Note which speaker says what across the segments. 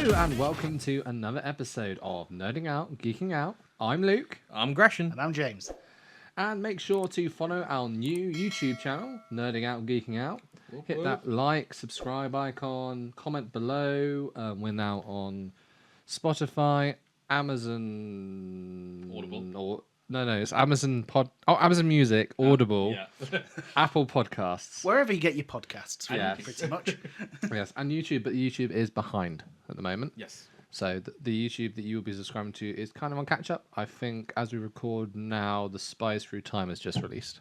Speaker 1: Hello and welcome to another episode of Nerding Out, Geeking Out. I'm Luke.
Speaker 2: I'm Greshan.
Speaker 3: And I'm James.
Speaker 1: And make sure to follow our new YouTube channel, Nerding Out, Geeking Out. Hit that like, subscribe icon, comment below. We're now on Spotify, Amazon...
Speaker 2: Audible.
Speaker 1: No, it's Amazon Amazon Music, Audible,
Speaker 2: Yeah.
Speaker 1: Apple Podcasts.
Speaker 3: Wherever you get your podcasts,
Speaker 1: Yes.
Speaker 3: pretty much.
Speaker 1: Yes, and YouTube, but YouTube is behind at the moment.
Speaker 2: Yes.
Speaker 1: So the YouTube that you will be subscribing to is kind of on catch up. I think as we record now, The Spies Through Time is just released.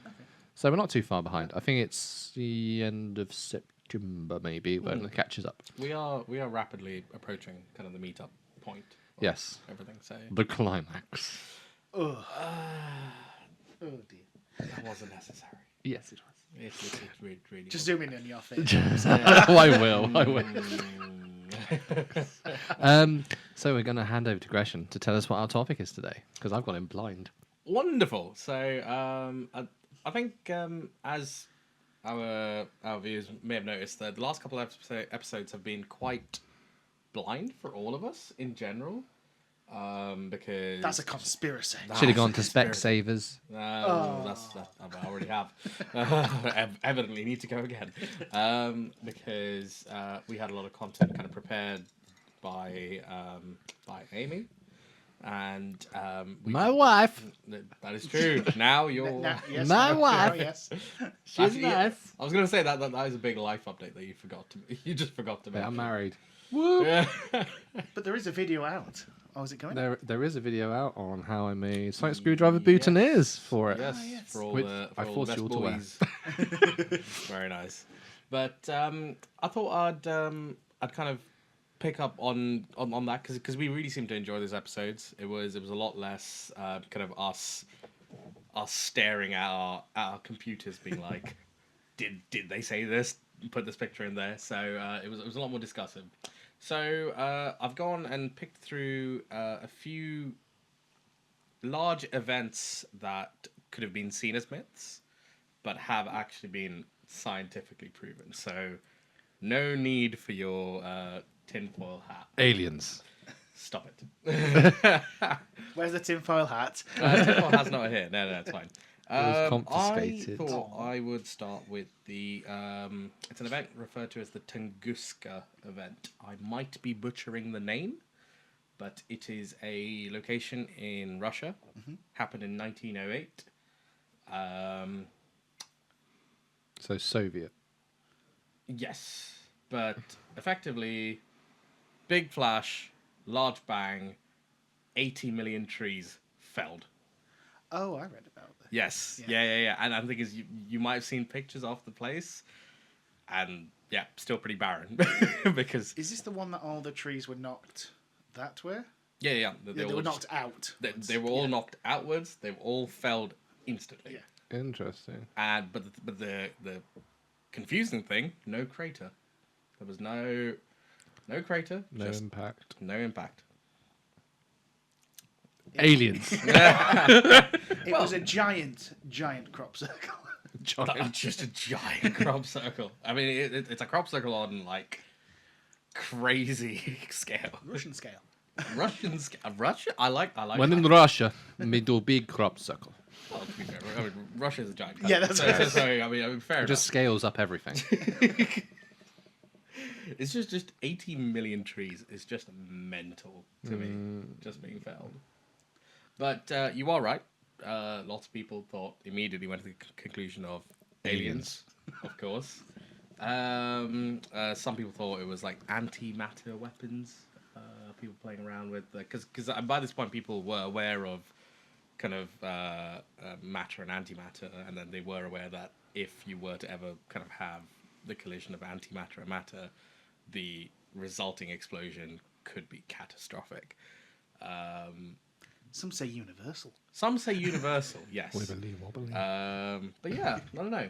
Speaker 1: Okay. So we're not too far behind. I think it's the end of September maybe when it catches up.
Speaker 2: We are rapidly approaching kind of the meetup point. Of
Speaker 1: Yes.
Speaker 2: Everything. So
Speaker 1: The climax.
Speaker 3: Oh dear.
Speaker 2: that wasn't necessary.
Speaker 1: Yes, it was.
Speaker 2: It's really
Speaker 3: Just zoom in on your face.
Speaker 1: Oh, I will. So we're going to hand over to Greshan to tell us what our topic is today, because I've got him blind.
Speaker 2: Wonderful. So I think as our viewers may have noticed that the last couple of episodes have been quite blind for all of us in general. Because
Speaker 3: That's a conspiracy.
Speaker 1: Should have gone to Specsavers.
Speaker 2: That's I already have. Evidently need to go again. Because we had a lot of content kind of prepared by Amy, and
Speaker 1: My wife.
Speaker 2: that is true. Now you're.
Speaker 3: Yes,
Speaker 1: My wife.
Speaker 3: Yes.
Speaker 1: She's nice.
Speaker 2: I was gonna say that is a big life update that you just forgot to
Speaker 1: Yeah,
Speaker 2: mention.
Speaker 1: I'm married. Woo!
Speaker 2: Yeah.
Speaker 3: But there is a video out. Oh, is it going?
Speaker 1: There is a video out on how I made sonic screwdriver boutonnieres for it.
Speaker 2: Yes,
Speaker 3: yes.
Speaker 2: for all
Speaker 1: Which
Speaker 2: the
Speaker 1: I
Speaker 2: for all
Speaker 1: forced
Speaker 2: the
Speaker 1: you
Speaker 2: best
Speaker 1: all to wear.
Speaker 2: boys. Very nice. But I thought I'd kind of pick up on that because we really seem to enjoy these episodes. It was a lot less kind of us staring at our computers, being like, did they say this? Put this picture in there. So it was a lot more discussive. So I've gone and picked through a few large events that could have been seen as myths, but have actually been scientifically proven. So no need for your tinfoil hat.
Speaker 1: Aliens.
Speaker 2: Stop it.
Speaker 3: Where's the tinfoil hat?
Speaker 2: Tinfoil hat's not here. No, it's fine.
Speaker 1: was confiscated.
Speaker 2: I thought I would start with the it's an event referred to as the Tunguska event. I might be butchering the name, but it is a location in Russia. Happened in 1908.
Speaker 1: So Soviet.
Speaker 2: Yes, but effectively, big flash, large bang, 80 million trees felled.
Speaker 3: Oh, I read about this.
Speaker 2: Yes,
Speaker 3: Yeah.
Speaker 2: yeah. And I think is you might have seen pictures of the place, and yeah, still pretty barren because
Speaker 3: Is this the one that all the trees were knocked that way?
Speaker 2: yeah,
Speaker 3: They were knocked out.
Speaker 2: They were all knocked outwards. They were all felled instantly.
Speaker 3: Yeah.
Speaker 1: Interesting.
Speaker 2: And but the confusing thing, no crater. There was no crater.
Speaker 1: No
Speaker 2: just
Speaker 1: impact.
Speaker 2: no impact.
Speaker 1: Aliens.
Speaker 3: It was a giant crop circle.
Speaker 2: Just a giant crop circle. I mean, it's a crop circle on like crazy scale.
Speaker 3: Russian scale.
Speaker 2: Russian scale. Russia. I like.
Speaker 1: When in
Speaker 2: that.
Speaker 1: Russia, we do big crop circle.
Speaker 2: Well, to be fair, I mean, Russia's a giant.
Speaker 3: Yeah, that's
Speaker 2: country,
Speaker 3: right.
Speaker 2: so, I mean, fair
Speaker 1: Just scales up everything.
Speaker 2: enough. It's just 80 million trees. It's just mental to me, just being felled. But you are right. Lots of people immediately went to the conclusion of aliens, of course. Some people thought it was like antimatter weapons. People playing around with because by this point people were aware of kind of matter and antimatter, and then they were aware that if you were to ever kind of have the collision of antimatter and matter, the resulting explosion could be catastrophic.
Speaker 3: Some say universal.
Speaker 2: Some say universal, yes.
Speaker 1: Wibbly wobbly.
Speaker 2: But yeah, I don't know.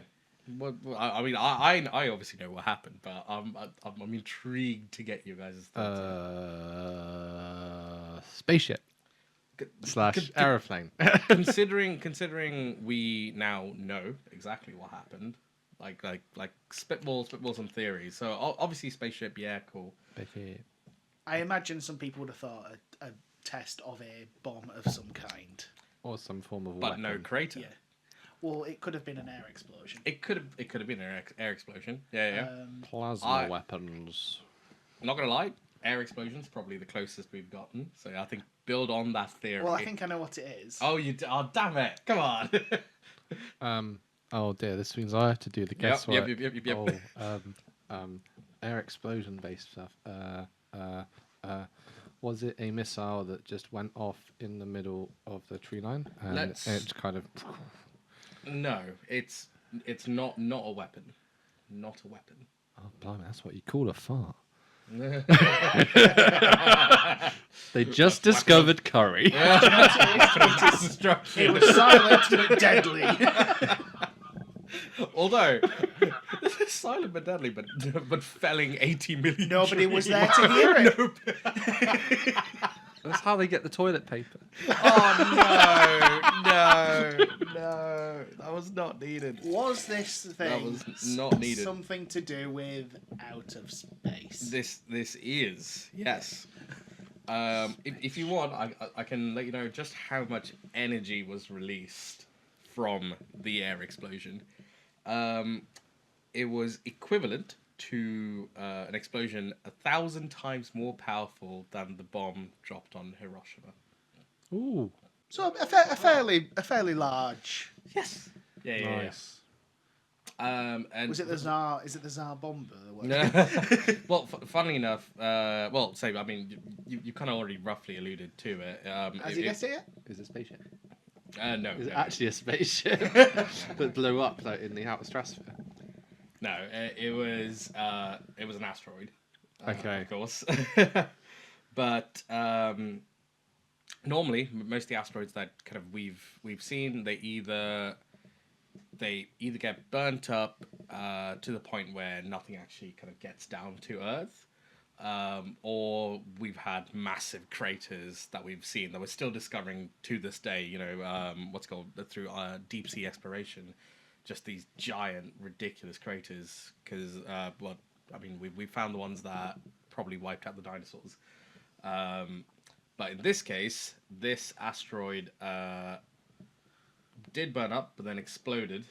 Speaker 2: I mean, I obviously know what happened, but I'm intrigued to get you guys' thoughts.
Speaker 1: Spaceship / aeroplane.
Speaker 2: Considering we now know exactly what happened, like spitball some theories. So obviously spaceship, yeah, cool.
Speaker 3: I imagine some people would have thought a test of a bomb of some kind.
Speaker 1: Or some form of
Speaker 2: But
Speaker 1: weapon.
Speaker 2: no crater.
Speaker 3: Yeah. Well, it could have been an air explosion.
Speaker 2: It could have been an air explosion. Yeah.
Speaker 1: Plasma weapons.
Speaker 2: I'm not gonna lie, air explosion's probably the closest we've gotten. So I think build on that theory.
Speaker 3: Well, I think I know what it is.
Speaker 2: Oh, oh, damn it! Come on.
Speaker 1: Oh dear, this means I have to do the guesswork.
Speaker 2: Yep.
Speaker 1: Air explosion based stuff. Was it a missile that just went off in the middle of the tree line and it's kind of?
Speaker 2: No, it's not a weapon. Not a weapon.
Speaker 1: Oh blimey, that's what you call a fart. They just discovered curry.
Speaker 3: It was silent but deadly.
Speaker 2: Although silent but deadly, but felling 80 million.
Speaker 3: Nobody
Speaker 2: trees.
Speaker 3: was there to hear it.
Speaker 2: Nope.
Speaker 1: That's how they get the toilet paper.
Speaker 2: Oh no! That was not needed.
Speaker 3: Was this thing
Speaker 2: That was not needed.
Speaker 3: something to do with out of space?
Speaker 2: This is yes. If you want, I can let you know just how much energy was released from the air explosion. It was equivalent to an explosion 1,000 times more powerful than the bomb dropped on Hiroshima.
Speaker 1: Ooh,
Speaker 3: So a fairly large.
Speaker 2: Yes. Yeah.
Speaker 1: nice.
Speaker 2: And
Speaker 3: Was it the Tsar? Is it the Tsar bomber?
Speaker 2: No. Well, funnily enough, I mean, you kind of already roughly alluded to it.
Speaker 3: Has he guessed it yet?
Speaker 1: Is it a spaceship?
Speaker 2: No.
Speaker 1: Is it actually a spaceship that blew up like, in the outer stratosphere?
Speaker 2: No, it was an asteroid.
Speaker 1: Okay.
Speaker 2: Of course. But normally, most of the asteroids that kind of we've seen, they either get burnt up to the point where nothing actually kind of gets down to Earth, or we've had massive craters that we've seen that we're still discovering to this day. You know, what's called through deep sea exploration, just these giant, ridiculous craters. Because we found the ones that probably wiped out the dinosaurs. But in this case, this asteroid did burn up, but then exploded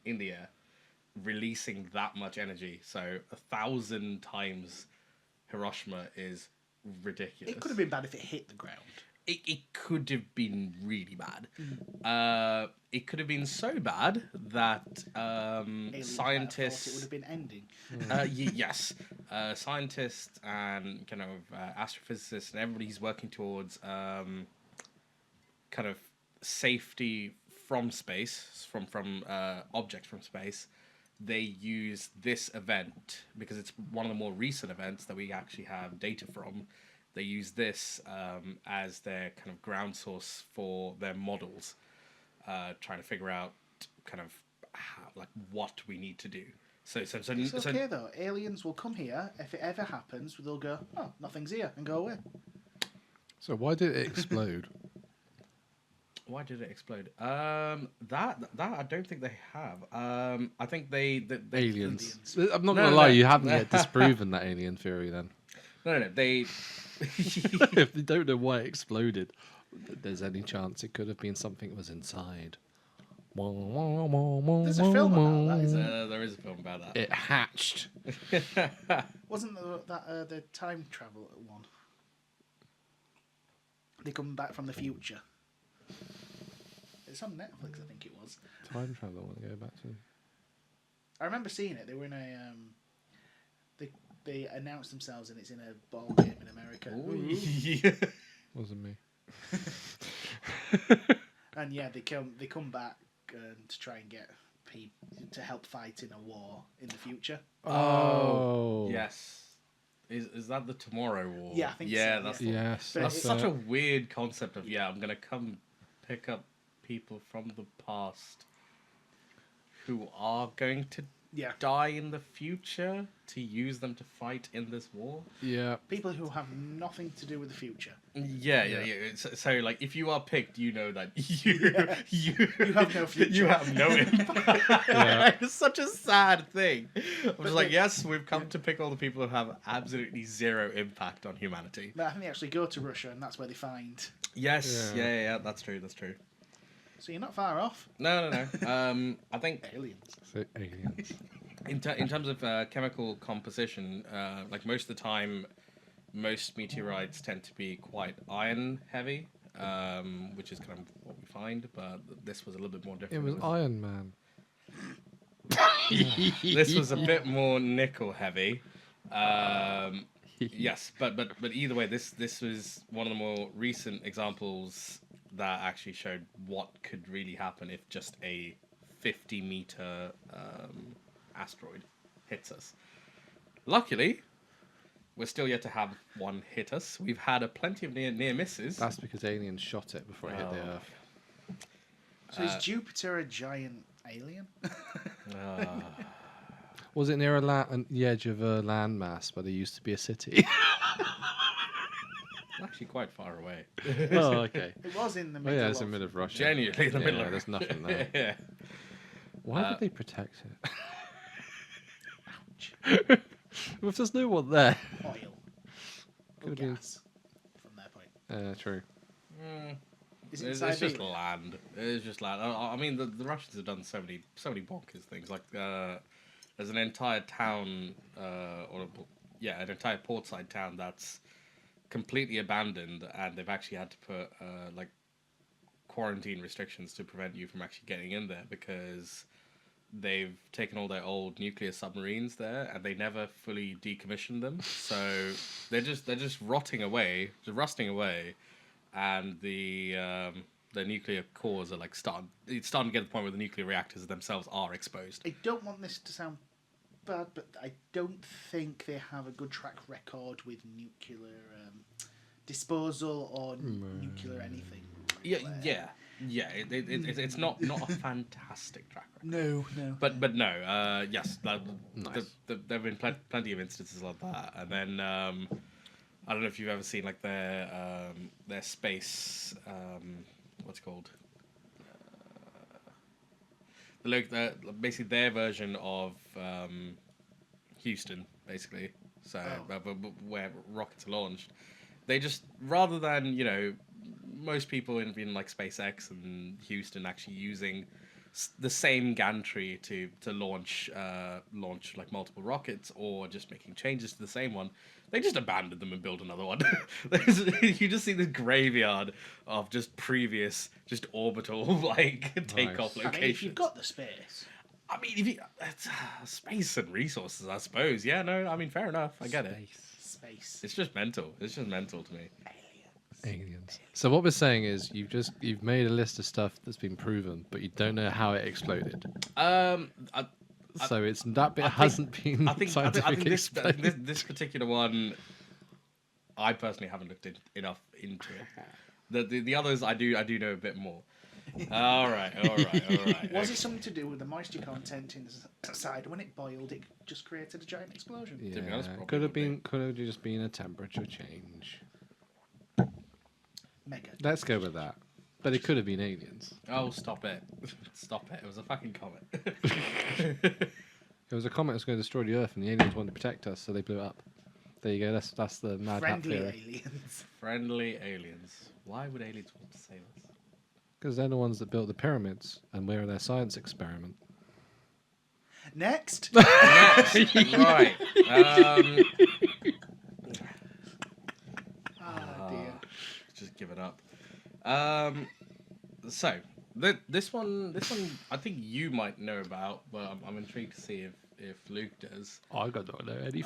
Speaker 2: in the air, releasing that much energy. So 1,000 times Hiroshima is ridiculous.
Speaker 3: It could have been bad if it hit the ground.
Speaker 2: It could have been really bad. It could have been so bad that scientists...
Speaker 3: Thought it would have been ending.
Speaker 2: yes. Scientists and kind of astrophysicists and everybody's working towards kind of safety from space, from objects from space. They use this event because it's one of the more recent events that we actually have data from. They use this as their kind of ground source for their models, trying to figure out kind of what we need to do.
Speaker 3: It's okay though. Aliens will come here. If it ever happens, they'll go, "Oh, nothing's here," and go away.
Speaker 1: So why did it explode?
Speaker 2: Why did it explode? That I don't think they have. I think they
Speaker 1: Aliens. I'm not gonna lie, you haven't yet disproven that alien theory. Then
Speaker 2: no. They
Speaker 1: if they don't know why it exploded, there's any chance it could have been something that was inside.
Speaker 3: There's a film about that, isn't there?
Speaker 2: there is a film about that.
Speaker 1: It hatched.
Speaker 3: Wasn't that the time travel one? They come back from the future. It's on Netflix, I think it was.
Speaker 1: Time travel. I want to go back to.
Speaker 3: I remember seeing it. They were in a. They announced themselves, and it's in a ball game in America.
Speaker 1: Wasn't me.
Speaker 3: And yeah, they come back to try and get people to help fight in a war in the future.
Speaker 1: Oh.
Speaker 2: Yes. Is that the Tomorrow War?
Speaker 3: Yeah, I think so.
Speaker 2: That's
Speaker 1: Yes.
Speaker 2: that's such a weird concept of I'm gonna come pick up people from the past who are going to
Speaker 3: Yeah.
Speaker 2: die in the future to use them to fight in this war.
Speaker 1: Yeah.
Speaker 3: People who have nothing to do with the future.
Speaker 2: Yeah. So like, if you are picked, you know that you
Speaker 3: You have no future.
Speaker 2: You have no impact.
Speaker 1: Yeah.
Speaker 2: It's such a sad thing. I'm just like, yes, we've come to pick all the people who have absolutely zero impact on humanity.
Speaker 3: But I think they actually go to Russia, and that's where they find.
Speaker 2: Yes,
Speaker 1: Yeah.
Speaker 2: yeah, that's true.
Speaker 3: So you're not far off.
Speaker 2: No. I think
Speaker 3: Aliens.
Speaker 1: So, aliens.
Speaker 2: in terms of chemical composition, like most of the time, most meteorites tend to be quite iron heavy, which is kind of what we find. But this was a little bit more different.
Speaker 1: It was Iron Man.
Speaker 2: This was a bit more nickel heavy. Yes, but either way, this was one of the more recent examples that actually showed what could really happen if just a 50-meter asteroid hits us. Luckily, we're still yet to have one hit us. We've had plenty of near misses.
Speaker 1: That's because aliens shot it before it hit the
Speaker 2: Oh.
Speaker 1: Earth.
Speaker 3: So is Jupiter a giant alien?
Speaker 1: Was it near the edge of a landmass where there used to be a city?
Speaker 2: Actually, quite far away.
Speaker 1: Oh, okay.
Speaker 3: It was in the
Speaker 1: Oh,
Speaker 3: middle.
Speaker 1: yeah, it's in
Speaker 3: of...
Speaker 1: the middle of Russia.
Speaker 2: Genuinely, in the middle of
Speaker 1: there's nothing there.
Speaker 2: Yeah.
Speaker 1: Why did they protect it? If there's no one there.
Speaker 3: Oil. Or
Speaker 1: Could've been-
Speaker 3: gas. From their point.
Speaker 1: True.
Speaker 3: Is it
Speaker 2: It's
Speaker 3: in
Speaker 2: just
Speaker 3: Siberia?
Speaker 2: land. It's just land. I mean, the Russians have done so many bonkers things. Like, there's an entire town, an entire portside town that's completely abandoned, and they've actually had to put like quarantine restrictions to prevent you from actually getting in there because they've taken all their old nuclear submarines there and they never fully decommissioned them. So they're just rotting away, just rusting away, and the nuclear cores are like starting to get to the point where the nuclear reactors themselves are exposed.
Speaker 3: I don't want this to sound bad, but I don't think they have a good track record with nuclear disposal or nuclear anything.
Speaker 2: It's not a fantastic track record.
Speaker 3: No.
Speaker 2: But no, yes,
Speaker 1: Nice.
Speaker 2: there have been plenty of instances like that, and then I don't know if you've ever seen like their space, what's it called? Basically their version of Houston, basically. So where rockets are launched, they just rather than most people in like SpaceX and Houston actually using the same gantry to launch like multiple rockets or just making changes to the same one, they just abandoned them and built another one. You just see this graveyard of just previous orbital like takeoff
Speaker 1: Nice.
Speaker 3: I mean, if you've
Speaker 2: locations.
Speaker 3: got the space.
Speaker 2: I mean, it's space and resources, I suppose. Yeah, no, I mean, fair enough. I get it.
Speaker 3: Space.
Speaker 2: It's just mental. It's just mental to me.
Speaker 1: Aliens. So what we're saying is you've made a list of stuff that's been proven, but you don't know how it exploded. So it's that bit hasn't been
Speaker 2: I think
Speaker 1: scientifically explained.
Speaker 2: this particular one, I personally haven't looked enough into it. The others, I do know a bit more. All right.
Speaker 3: Was it something to do with the moisture content inside? When it boiled, it just created a giant explosion.
Speaker 1: Yeah,
Speaker 2: To be honest, probably
Speaker 1: could have
Speaker 2: would be.
Speaker 1: just been a temperature change.
Speaker 3: Mega.
Speaker 1: Let's go with that. But it could have been aliens.
Speaker 2: Oh, stop it! Stop it! It was a fucking comet.
Speaker 1: It was a comet that was going to destroy the Earth, and the aliens wanted to protect us, so they blew it up. There you go. That's the mad hat
Speaker 3: Friendly
Speaker 1: theory.
Speaker 3: aliens.
Speaker 2: Friendly aliens. Why would aliens want to save us?
Speaker 1: Because they're the ones that built the pyramids, and we're their science experiment.
Speaker 3: Next.
Speaker 2: Right.
Speaker 3: Dear.
Speaker 2: Just give it up. So this one, I think you might know about, but I'm intrigued to see if Luke does.
Speaker 1: I don't know anything.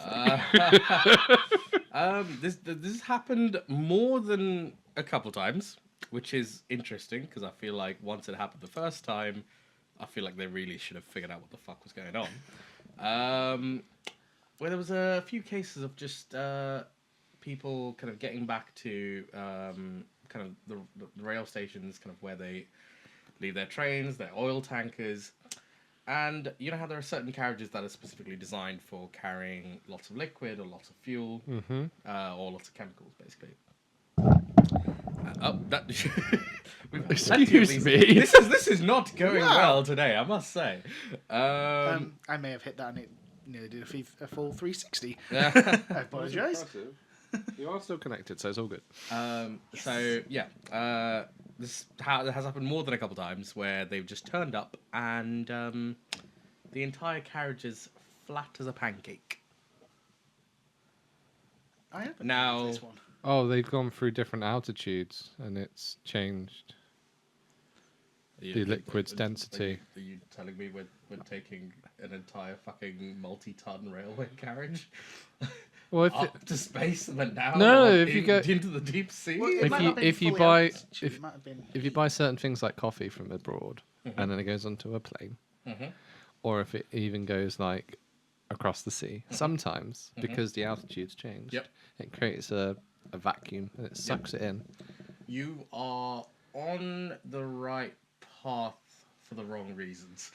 Speaker 2: This has happened more than a couple times, which is interesting because I feel like once it happened the first time, I feel like they really should have figured out what the fuck was going on. Where there was a few cases of just people kind of getting back to kind of the rail stations, kind of where they leave their trains, their oil tankers, And you know how there are certain carriages that are specifically designed for carrying lots of liquid or lots of fuel, or lots of chemicals, basically. Oh, that. We've had plenty of
Speaker 1: Excuse
Speaker 2: these.
Speaker 1: me.
Speaker 2: This is not going well today, I must say.
Speaker 3: I may have hit that and it nearly did a full 360. I apologise.
Speaker 1: You are still connected, so it's all good.
Speaker 2: So yeah, this has happened more than a couple times where they've just turned up and the entire carriage is flat as a pancake.
Speaker 3: I haven't
Speaker 2: Now-
Speaker 3: heard of this one.
Speaker 1: Oh, they've gone through different altitudes, and it's changed the liquid's density.
Speaker 2: Are you telling me we're taking an entire fucking multi-ton railway carriage
Speaker 1: Well, if
Speaker 2: up to space and then down?
Speaker 1: No,
Speaker 2: or
Speaker 1: if you go-
Speaker 2: into the deep sea.
Speaker 3: Well, it
Speaker 1: If
Speaker 3: might
Speaker 1: you-
Speaker 3: not have been
Speaker 1: if you
Speaker 3: fully
Speaker 1: buy-
Speaker 3: altitude, it might have been
Speaker 1: you buy certain things like coffee from abroad, and then it goes onto a plane, or if it even goes like across the sea, sometimes because the altitude's changed,
Speaker 2: Yep.
Speaker 1: it creates a vacuum and it sucks it in.
Speaker 2: You are on the right path for the wrong reasons,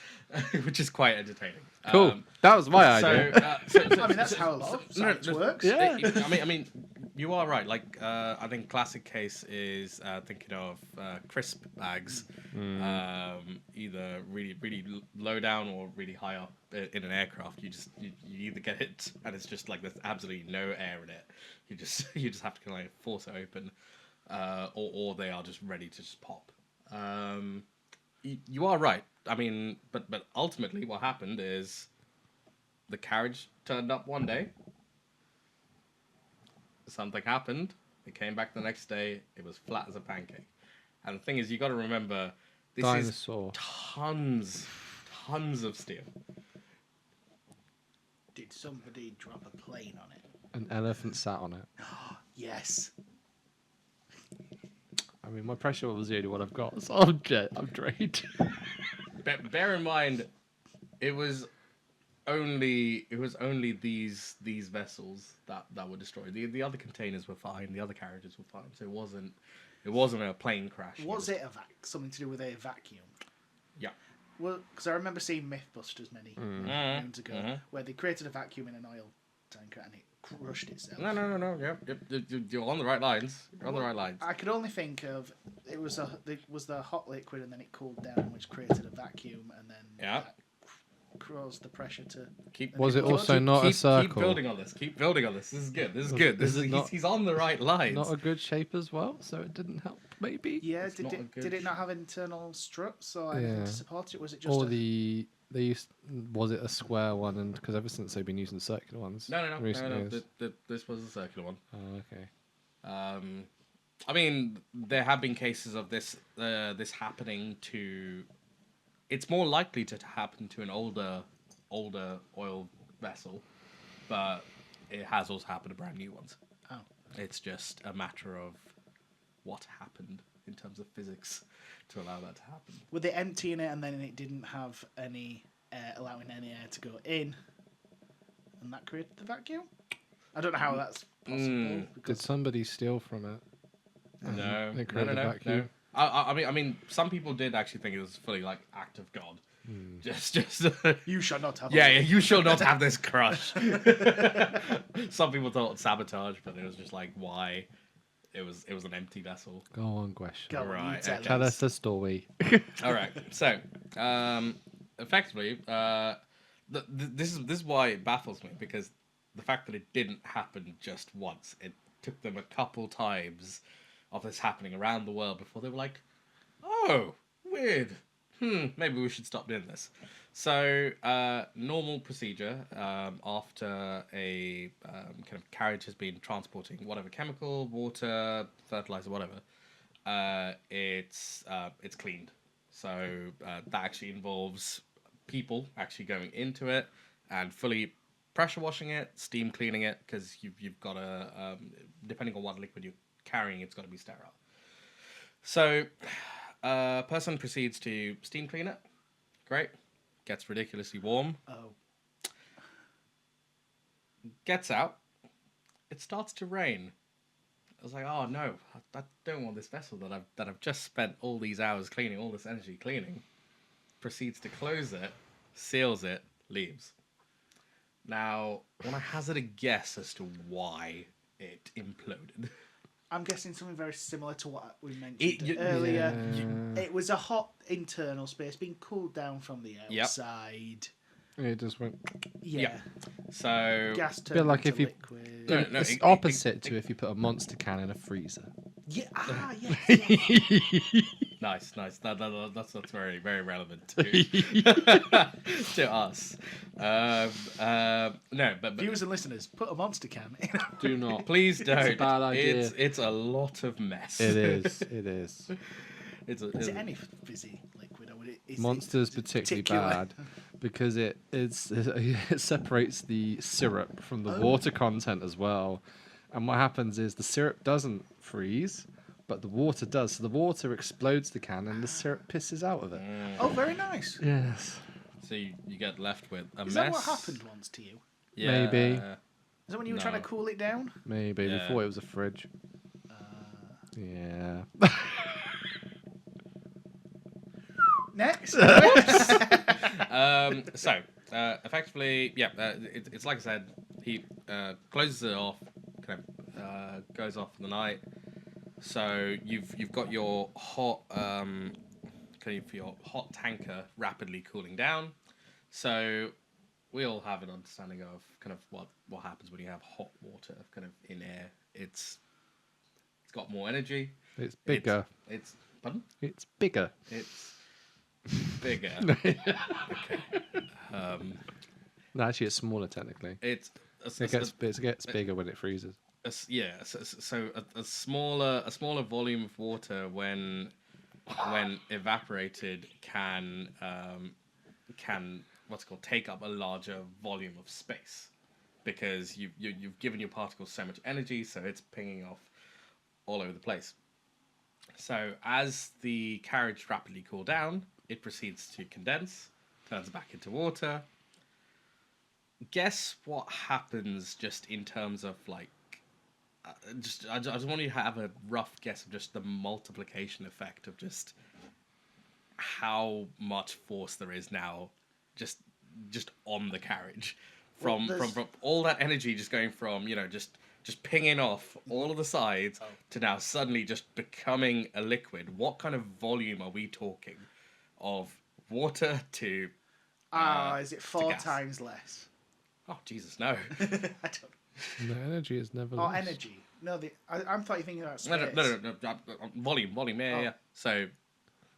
Speaker 2: which is quite entertaining.
Speaker 1: Cool. That was my idea.
Speaker 2: So,
Speaker 3: I mean, that's how a lot of science works.
Speaker 1: Yeah.
Speaker 2: I mean, you are right. Like, I think classic case is thinking of crisp bags, either really low down or really high up in an aircraft. You either get it and it's just like there's absolutely no air in it. You just have to kind of like force it open, or they are just ready to just pop. You are right. I mean, but ultimately, what happened is the carriage turned up one day. Something happened. It came back the next day. It was flat as a pancake. And the thing is, you got to remember, this
Speaker 1: Dinosaur.
Speaker 2: is tons of steel.
Speaker 3: Did somebody drop a plane on it?
Speaker 1: An elephant sat on it.
Speaker 3: Yes.
Speaker 1: I mean, my pressure was the only one I've got, so I'm drained.
Speaker 2: Bear in mind, it was only these vessels that were destroyed. The other containers were fine. The other carriages were fine. So it wasn't a plane crash.
Speaker 3: Was it something to do with a vacuum?
Speaker 2: Yeah.
Speaker 3: Well, because I remember seeing Mythbusters many moons ago, where they created a vacuum in an oil tanker and it crushed itself.
Speaker 2: No. Yep. You're on the right lines. You're on the right lines.
Speaker 3: I could only think of it was the hot liquid and then it cooled down, which created a vacuum, and then that caused the pressure to.
Speaker 1: Was it also not a circle?
Speaker 2: Keep building on this. Keep building on this. This is good. This is good.
Speaker 1: Is it not-
Speaker 2: He's on the right lines.
Speaker 1: Not a good shape as well, so it didn't help. Maybe.
Speaker 3: Yeah,
Speaker 2: It's not a good
Speaker 3: did it not have internal struts or anything
Speaker 1: Yeah.
Speaker 3: to support it? Was it just
Speaker 1: Or was it a square one? And because ever since they've been using circular ones.
Speaker 2: No.
Speaker 1: recently
Speaker 2: This was a circular one.
Speaker 1: Oh, okay.
Speaker 2: I mean, there have been cases of this happening to. It's more likely to happen to an older oil vessel, but it has also happened to brand new ones.
Speaker 3: Oh.
Speaker 2: It's just a matter of what happened in terms of physics to allow that to happen.
Speaker 3: Were they emptying it and then it didn't have any air, allowing any air to go in, and that created the vacuum? I don't know how that's possible.
Speaker 1: Did
Speaker 3: Because
Speaker 1: somebody steal from it?
Speaker 2: No,
Speaker 1: They created a
Speaker 2: no.
Speaker 1: vacuum.
Speaker 2: I mean, some people did actually think it was fully like act of God. Just.
Speaker 3: you shall not have.
Speaker 2: Yeah, you shall not have this crush. Some people thought sabotage, but it was just like why. It was an empty vessel.
Speaker 1: Go on, Greshan.
Speaker 3: Go on, you
Speaker 2: Right,
Speaker 3: tell
Speaker 2: okay.
Speaker 1: Tell
Speaker 3: us.
Speaker 1: us the story.
Speaker 2: All right, so effectively, this is why it baffles me, because the fact that it didn't happen just once, it took them a couple times of this happening around the world before they were like, oh, weird. Maybe we should stop doing this. So, normal procedure after a kind of carriage has been transporting whatever chemical, water, fertilizer, whatever, it's cleaned. So that actually involves people actually going into it and fully pressure washing it, steam cleaning it, because you've got to, depending on what liquid you're carrying, it's got to be sterile. So, a person proceeds to steam clean it. Great. Gets ridiculously warm.
Speaker 3: Oh.
Speaker 2: Gets out. It starts to rain. I was like, oh no, I don't want this vessel that I've just spent all these hours cleaning, all this energy cleaning. Proceeds to close it. seals it, leaves. Now, I want to hazard a guess as to why it imploded.
Speaker 3: I'm guessing something very similar to what we mentioned earlier.
Speaker 1: Yeah.
Speaker 3: It was a hot internal space being cooled down from the outside.
Speaker 1: It just went.
Speaker 3: Yeah.
Speaker 2: So,
Speaker 3: Gas
Speaker 1: Bit
Speaker 3: turned
Speaker 1: like
Speaker 3: into
Speaker 1: if you-
Speaker 3: liquid.
Speaker 2: No,
Speaker 1: It's
Speaker 2: it-
Speaker 1: opposite to if you put a monster can in a freezer.
Speaker 3: Yeah. Yes.
Speaker 2: nice. That's very, very relevant to to us. No, but
Speaker 3: Viewers and listeners, put a monster can in.
Speaker 1: Do not.
Speaker 2: please don't.
Speaker 1: It's a bad idea.
Speaker 2: It's a lot of mess.
Speaker 1: It is. It is.
Speaker 3: Is it any fizzy liquid? Or is
Speaker 1: Monster's
Speaker 3: is it
Speaker 1: particularly
Speaker 3: particular?
Speaker 1: bad because it separates the syrup from the water content as well. And what happens is the syrup doesn't freeze, but the water does. So the water explodes the can and the syrup pisses out of it.
Speaker 3: Oh, very nice.
Speaker 1: Yes.
Speaker 2: So you get left with a
Speaker 3: Is
Speaker 2: mess.
Speaker 3: that what happened once to you?
Speaker 2: Yeah.
Speaker 1: Maybe.
Speaker 3: Is that when you were trying to
Speaker 2: No.
Speaker 3: cool it down?
Speaker 1: Maybe
Speaker 2: Yeah.
Speaker 1: before it was a fridge. Yeah.
Speaker 3: Next.
Speaker 2: Effectively, it's like I said, he closes it off, kind of goes off in the night. So you've got your hot your hot tanker rapidly cooling down. So we all have an understanding of kind of what happens when you have hot water kind of in air. It's got more energy.
Speaker 1: It's bigger.
Speaker 2: It's pardon?
Speaker 1: It's bigger.
Speaker 2: It's bigger. Okay.
Speaker 1: No, actually, it's smaller technically.
Speaker 2: It's
Speaker 1: It gets bigger when it freezes.
Speaker 2: So a smaller volume of water when evaporated can what's called take up a larger volume of space because you've given your particles so much energy, so it's pinging off all over the place. So as the carriage rapidly cools down, it proceeds to condense, turns back into water. Guess what happens just in terms of like, I just want you to have a rough guess of just the multiplication effect of just how much force there is now, just on the carriage, from all that energy just going from just pinging off all of the sides to now suddenly just becoming a liquid. What kind of volume are we talking? Of water to
Speaker 3: Is it 4
Speaker 2: gas.
Speaker 3: times less?
Speaker 2: Oh Jesus, no.
Speaker 3: I don't.
Speaker 1: The energy is never.
Speaker 3: Or
Speaker 1: less.
Speaker 3: energy? No, I thought you were thinking about space.
Speaker 2: No. Volume. Yeah. So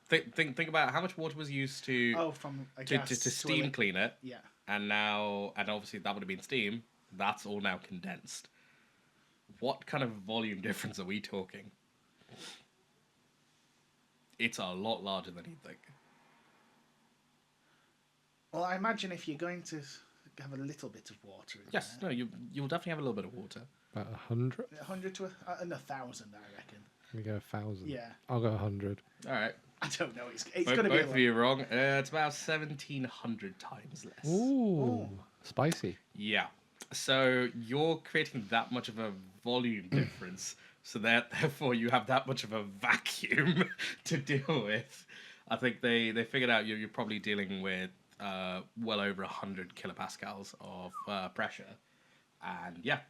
Speaker 2: think about how much water was used to
Speaker 3: From a
Speaker 2: to
Speaker 3: gas
Speaker 2: steam
Speaker 3: a
Speaker 2: clean it,
Speaker 3: Yeah.
Speaker 2: and obviously that would have been steam. That's all now condensed. What kind of volume difference are we talking? It's a lot larger than you'd think.
Speaker 3: Well, I imagine if you're going to have a little bit of water in
Speaker 2: Yes,
Speaker 3: there,
Speaker 2: no, you'll definitely have a little bit of water.
Speaker 1: About 100.
Speaker 3: 100 to 1,000, I reckon.
Speaker 1: We go 1,000.
Speaker 3: Yeah.
Speaker 1: I'll go 100.
Speaker 2: All right,
Speaker 3: I don't know. It's going to be
Speaker 2: both of you are wrong. It's about 1,700 times less.
Speaker 1: Ooh, spicy.
Speaker 2: Yeah. So you're creating that much of a volume difference, so that therefore you have that much of a vacuum to deal with. I think they figured out you're probably dealing with well over 100 kilopascals of pressure, and yeah.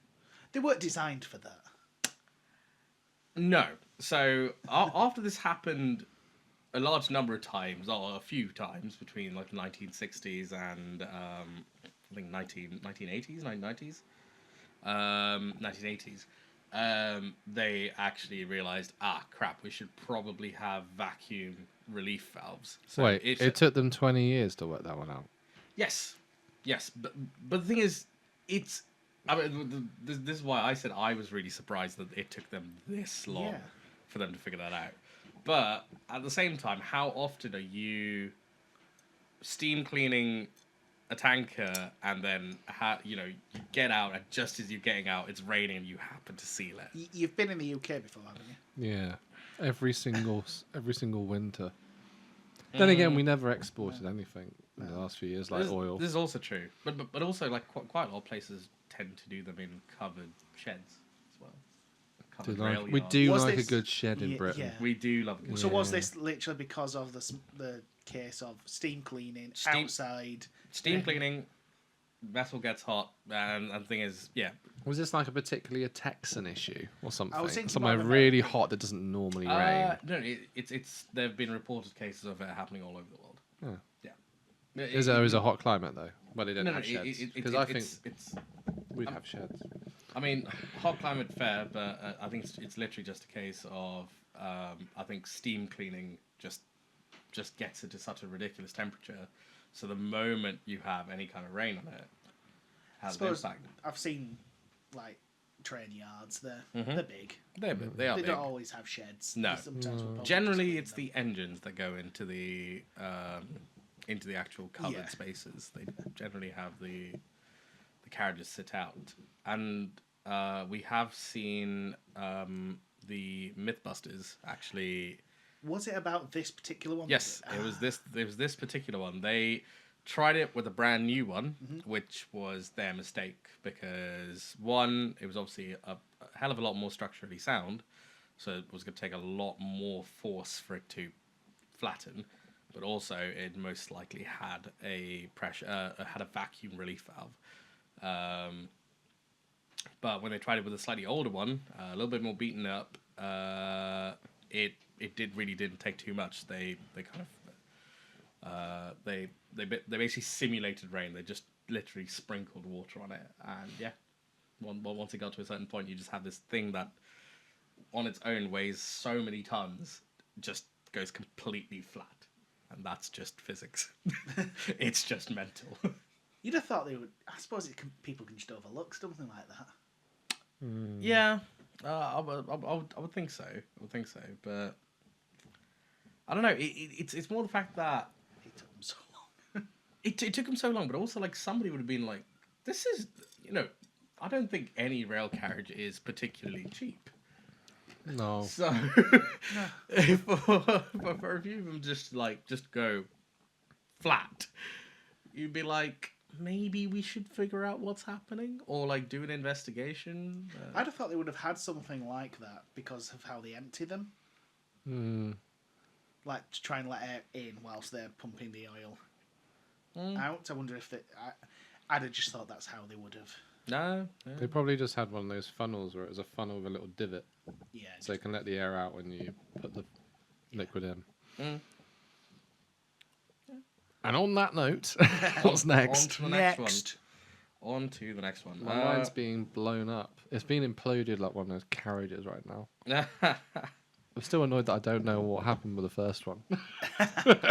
Speaker 3: They weren't designed for that.
Speaker 2: No. So after this happened a large number of times, or a few times between like the 1960s and I think 1980s, 1990s, 1980s, they actually realized, crap, we should probably have vacuum relief valves. So
Speaker 1: Wait, it took them 20 years to work that one out.
Speaker 2: Yes, but the thing is, this is why I said I was really surprised that it took them this long for them to figure that out. But at the same time, how often are you steam cleaning a tanker and then you get out, and just as you're getting out, it's raining and you happen to seal it?
Speaker 3: You've been in the UK before, haven't you?
Speaker 1: Yeah, every single winter. Then again, we never exported anything in the last few years, like oil.
Speaker 2: This is also true, but also like quite a lot of places tend to do them in covered sheds as well.
Speaker 1: We do
Speaker 3: Was
Speaker 1: like
Speaker 3: this-
Speaker 1: a good shed in Britain.
Speaker 3: Yeah.
Speaker 2: We do love a good
Speaker 3: So was
Speaker 1: Yeah.
Speaker 3: this literally because of the case of steam cleaning
Speaker 2: Steam-
Speaker 3: outside.
Speaker 2: Steam cleaning, vessel gets hot, and the thing is, yeah.
Speaker 1: Was this like a particularly a Texan issue or something?
Speaker 3: I was thinking
Speaker 1: Somewhere
Speaker 3: more of
Speaker 1: really
Speaker 3: America.
Speaker 1: hot that doesn't normally rain.
Speaker 2: No, it's there have been reported cases of it happening all over the world.
Speaker 1: Oh.
Speaker 2: Yeah.
Speaker 1: Is there a hot climate though? Well, they didn't
Speaker 2: No,
Speaker 1: have sheds.
Speaker 2: it-
Speaker 1: Because
Speaker 2: it-
Speaker 1: I think
Speaker 2: it's.
Speaker 1: we'd have sheds.
Speaker 2: I mean, hot climate fair, but I think it's literally just a case of I think steam cleaning just gets it to such a ridiculous temperature. So the moment you have any kind of rain on it, has an impact.
Speaker 3: I've seen like train yards. They're big.
Speaker 2: They are
Speaker 3: They
Speaker 2: big.
Speaker 3: don't always have sheds.
Speaker 2: No.
Speaker 3: They sometimes will probably
Speaker 2: Generally,
Speaker 3: just
Speaker 2: it's
Speaker 3: clean
Speaker 2: the engines that go into the actual covered
Speaker 3: Yeah.
Speaker 2: spaces. They generally have the carriages sit out, and we have seen the Mythbusters actually.
Speaker 3: them. Was it about this particular one?
Speaker 2: Yes, it was this. It was this particular one. They tried it with a brand new one, which was their mistake because one, it was obviously a hell of a lot more structurally sound, so it was going to take a lot more force for it to flatten. But also, it most likely had a vacuum relief valve. But when they tried it with a slightly older one, a little bit more beaten up, it didn't take too much. They kind of they basically simulated rain. They just literally sprinkled water on it, and yeah, once it got to a certain point, you just have this thing that on its own weighs so many tons, just goes completely flat. And that's just physics. It's just mental.
Speaker 3: You'd have thought they would. I suppose people can just overlook something like that.
Speaker 2: Yeah, I would think so. I would think so, but I don't know. It's more the fact that
Speaker 3: It took them so long.
Speaker 2: it took them so long, but also like somebody would have been like, "This is, I don't think any rail carriage is particularly cheap."
Speaker 1: No.
Speaker 2: So for a few of them just go flat, you'd be like, maybe we should figure out what's happening or like do an investigation.
Speaker 3: I'd have thought they would have had something like that because of how they empty them. Like to try and let air in whilst they're pumping the oil out. I wonder if I'd have just thought that's how they would have.
Speaker 2: No,
Speaker 1: They probably just had one of those funnels where it was a funnel with a little divot,
Speaker 3: Yeah.
Speaker 1: so you can let the air out when you put the liquid in. And on that note, what's next?
Speaker 2: On to the next one. On to the next one.
Speaker 1: My mind's being blown up. It's being imploded like one of those carriages right now. I'm still annoyed that I don't know what happened with the first one.
Speaker 2: All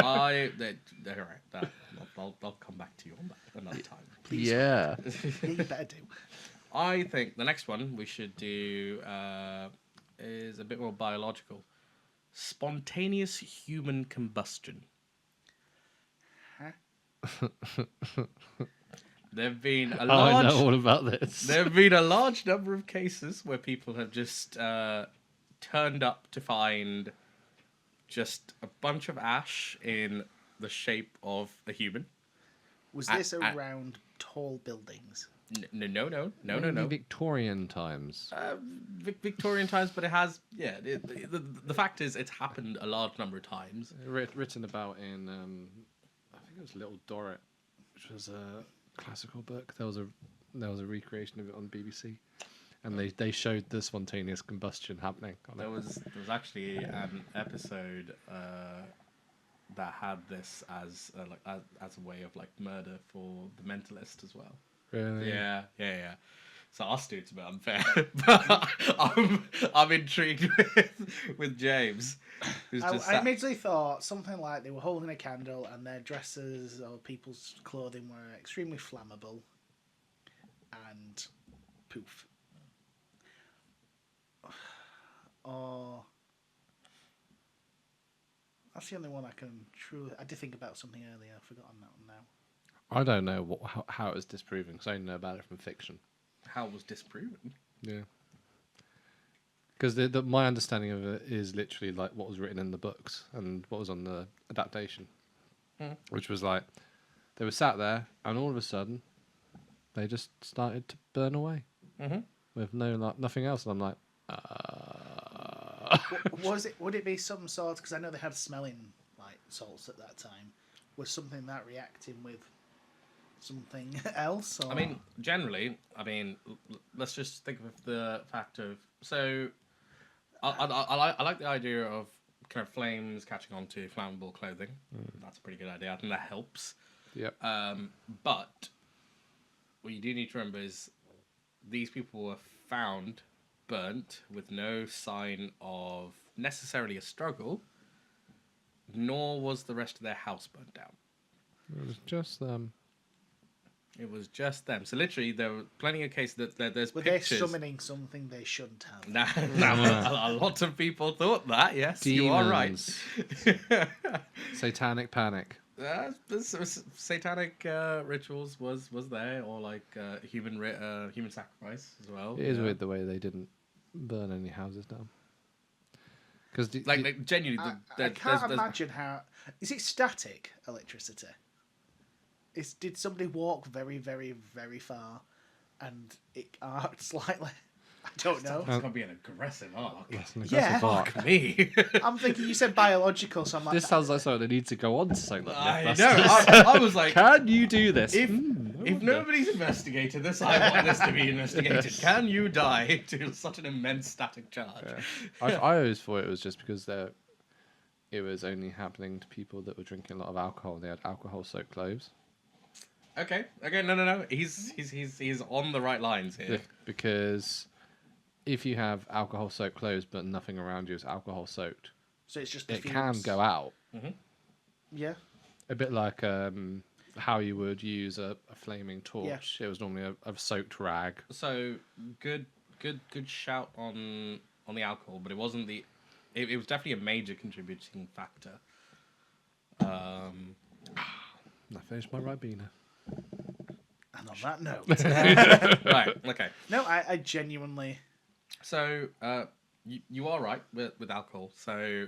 Speaker 2: right. I'll come back to you on that another time.
Speaker 3: Please.
Speaker 1: Yeah.
Speaker 3: Yeah, you better do.
Speaker 2: I think the next one we should do is a bit more biological. Spontaneous human combustion.
Speaker 3: Huh?
Speaker 2: There've been a
Speaker 1: I
Speaker 2: large.
Speaker 1: know all about this.
Speaker 2: There have been a large number of cases where people have just turned up to find just a bunch of ash in the shape of a human.
Speaker 3: Was this around tall buildings?
Speaker 2: No.
Speaker 1: Victorian times.
Speaker 2: Victorian times, but it has, the fact is it's happened a large number of times.
Speaker 1: Written about in, I think it was Little Dorrit, which was a classical book. There was a recreation of it on BBC, and they showed the spontaneous combustion happening.
Speaker 2: There was actually an episode that had this as a way of like murder for The Mentalist as well.
Speaker 1: Really?
Speaker 2: Yeah. So us two, it's a bit unfair, but I'm intrigued with James. Who's just
Speaker 3: I immediately thought something like they were holding a candle and their dresses or people's clothing were extremely flammable, and poof. Or that's the only one I can truly. I did think about something earlier. I've forgotten that one now.
Speaker 1: I don't know how it was disproven because I only know about it from fiction.
Speaker 2: how it was disproven.
Speaker 1: Yeah. Because my understanding of it is literally like what was written in the books and what was on the adaptation, which was like they were sat there and all of a sudden they just started to burn away with nothing else, and I'm like,
Speaker 3: Was it? Would it be some sort? Because I know they had smelling like salts at that time. Was something that reacting with something else? Or?
Speaker 2: I mean, generally, let's just think of the fact of I like the idea of kind of flames catching on to flammable clothing. That's a pretty good idea. I think that helps.
Speaker 1: Yep.
Speaker 2: But what you do need to remember is these people were found burnt with no sign of necessarily a struggle, nor was the rest of their house burnt down.
Speaker 1: It was just them.
Speaker 2: It was just them. So literally, there were plenty of cases that there's
Speaker 3: Were
Speaker 2: pictures.
Speaker 3: they summoning something they shouldn't have?
Speaker 2: A lot of people thought that. Yes, you are right.
Speaker 1: Satanic panic.
Speaker 2: Satanic rituals was there, or like human sacrifice as well.
Speaker 1: It is weird the way they didn't burn any houses down. Because
Speaker 2: like genuinely,
Speaker 3: I can't imagine how. Is it static electricity? Did somebody walk very, very, very far, and it arced slightly? I don't know.
Speaker 2: It's gonna be an aggressive arc.
Speaker 3: Yeah.
Speaker 2: Fuck me.
Speaker 3: I'm thinking you said biological, so I'm like.
Speaker 1: This sounds like something they need to go on to say.
Speaker 2: I know. I was like,
Speaker 1: can you do this?
Speaker 2: If nobody's investigated this, I want this to be investigated. Can you die to such an immense static charge?
Speaker 1: Yeah. I always thought it was just because it was only happening to people that were drinking a lot of alcohol. And they had alcohol-soaked clothes.
Speaker 2: Okay. No. He's on the right lines here.
Speaker 1: Because if you have alcohol-soaked clothes but nothing around you is alcohol-soaked,
Speaker 3: so it's just
Speaker 1: it can go out.
Speaker 2: Mm-hmm.
Speaker 3: Yeah.
Speaker 1: A bit like how you would use a flaming torch. Yeah. It was normally a soaked rag.
Speaker 2: So good shout on the alcohol, but it wasn't it was definitely a major contributing factor.
Speaker 1: I finished my Ribena.
Speaker 3: And on that note,
Speaker 2: right, okay.
Speaker 3: No, I genuinely.
Speaker 2: So you are right with alcohol. So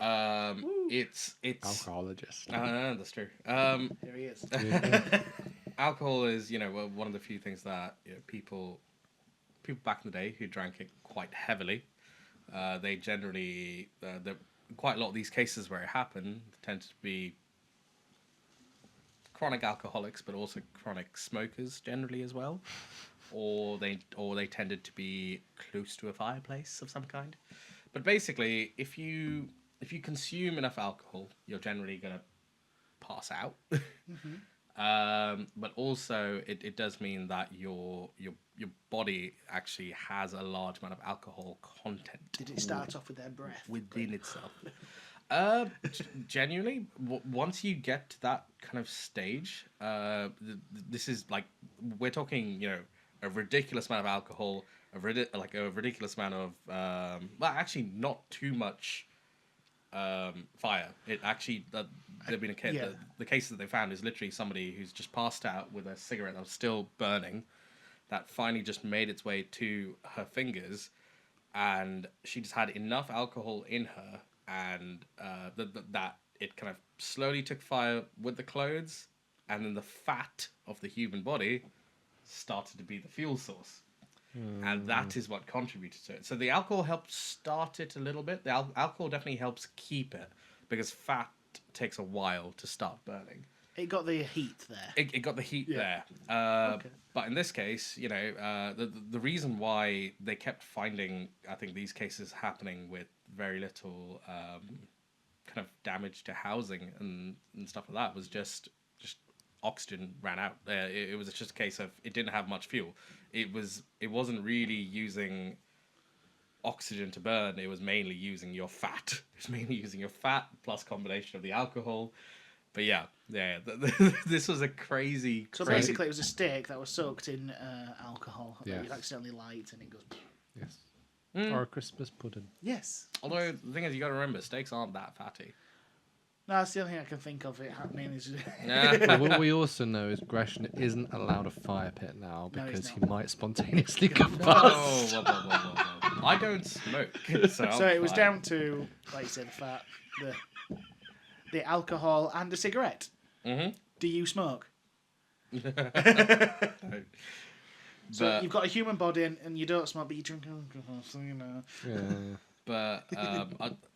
Speaker 2: it's
Speaker 1: alcohologist.
Speaker 2: That's true.
Speaker 3: Here he is.
Speaker 2: Alcohol is one of the few things that people back in the day who drank it quite heavily. They generally quite a lot of these cases where it happened tend to be chronic alcoholics, but also chronic smokers generally as well, or they tended to be close to a fireplace of some kind. But basically, if you consume enough alcohol, you're generally gonna pass out. Mm-hmm. But also, it does mean that your body actually has a large amount of alcohol content.
Speaker 3: Did it start off with their breath
Speaker 2: within itself? Genuinely, once you get to that kind of stage, this is like we're talking, a ridiculous amount of alcohol, a ridiculous amount of well, actually not too much fire. It actually there've been a case.
Speaker 3: Yeah.
Speaker 2: The case that they found is literally somebody who's just passed out with a cigarette that was still burning, that finally just made its way to her fingers, and she just had enough alcohol in her. And that it kind of slowly took fire with the clothes, and then the fat of the human body started to be the fuel source. And that is what contributed to it. So the alcohol helped start it a little bit. The alcohol definitely helps keep it, because fat takes a while to start burning.
Speaker 3: It got the heat there.
Speaker 2: It got the heat there.
Speaker 3: Okay.
Speaker 2: But in this case, the reason why they kept finding, I think, these cases happening with very little kind of damage to housing and stuff like that was just oxygen ran out. It was just a case of it didn't have much fuel. It wasn't really using oxygen to burn. It was mainly using your fat. It was mainly using your fat plus combination of the alcohol. But yeah. This was a crazy.
Speaker 3: So basically, it was a steak that was soaked in alcohol that
Speaker 1: Yes.
Speaker 3: you accidentally light, and it goes.
Speaker 1: Yes. Or a Christmas pudding.
Speaker 3: Yes.
Speaker 2: Although the thing is, you got to remember, steaks aren't that fatty.
Speaker 3: No, that's the only thing I can think of it happening. Is
Speaker 2: Yeah.
Speaker 1: But what we also know is Greshan isn't allowed a fire pit now
Speaker 3: No, he's
Speaker 1: because he
Speaker 3: not.
Speaker 1: might spontaneously combust.
Speaker 2: Whoa. I don't smoke, so
Speaker 3: So it was
Speaker 2: fine.
Speaker 3: down to, like you said, the fat, the alcohol, and a cigarette.
Speaker 2: Mm-hmm.
Speaker 3: Do you smoke? So
Speaker 2: But
Speaker 3: you've got a human body and you don't smoke, but you drink alcohol, so you know.
Speaker 1: Yeah.
Speaker 2: But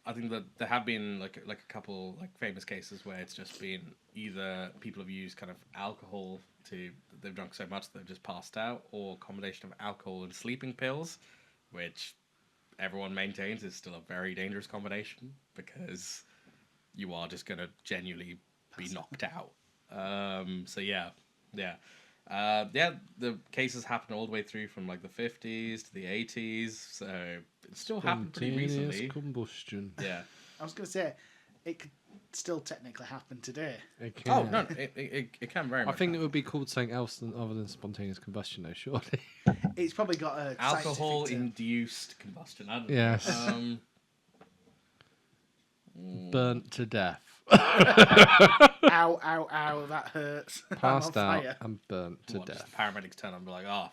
Speaker 2: I think that there have been like a couple like famous cases where it's just been either people have used kind of alcohol to they've drunk so much they've just passed out, or a combination of alcohol and sleeping pills, which everyone maintains is still a very dangerous combination because you are just gonna genuinely be knocked out. So yeah. The cases happen all the way through from like the 50s to the 80s, so it still happened pretty
Speaker 1: Spontaneous
Speaker 2: recently.
Speaker 1: combustion.
Speaker 2: Yeah.
Speaker 3: I was going to say, it could still technically happen today.
Speaker 1: It can.
Speaker 2: Oh no, it can very
Speaker 1: I
Speaker 2: much.
Speaker 1: think it
Speaker 2: happen.
Speaker 1: would be called something else other than spontaneous combustion, though. Surely.
Speaker 3: It's probably got a
Speaker 2: Alcohol
Speaker 3: scientific term.
Speaker 2: induced combustion. I don't
Speaker 1: Yes.
Speaker 2: know.
Speaker 1: Burnt to death.
Speaker 3: Ow, ow, ow, that hurts.
Speaker 1: Passed
Speaker 3: I'm on
Speaker 1: out
Speaker 3: fire.
Speaker 1: and burnt to
Speaker 2: What, just
Speaker 1: death.
Speaker 2: the paramedics turn up and be like, oh,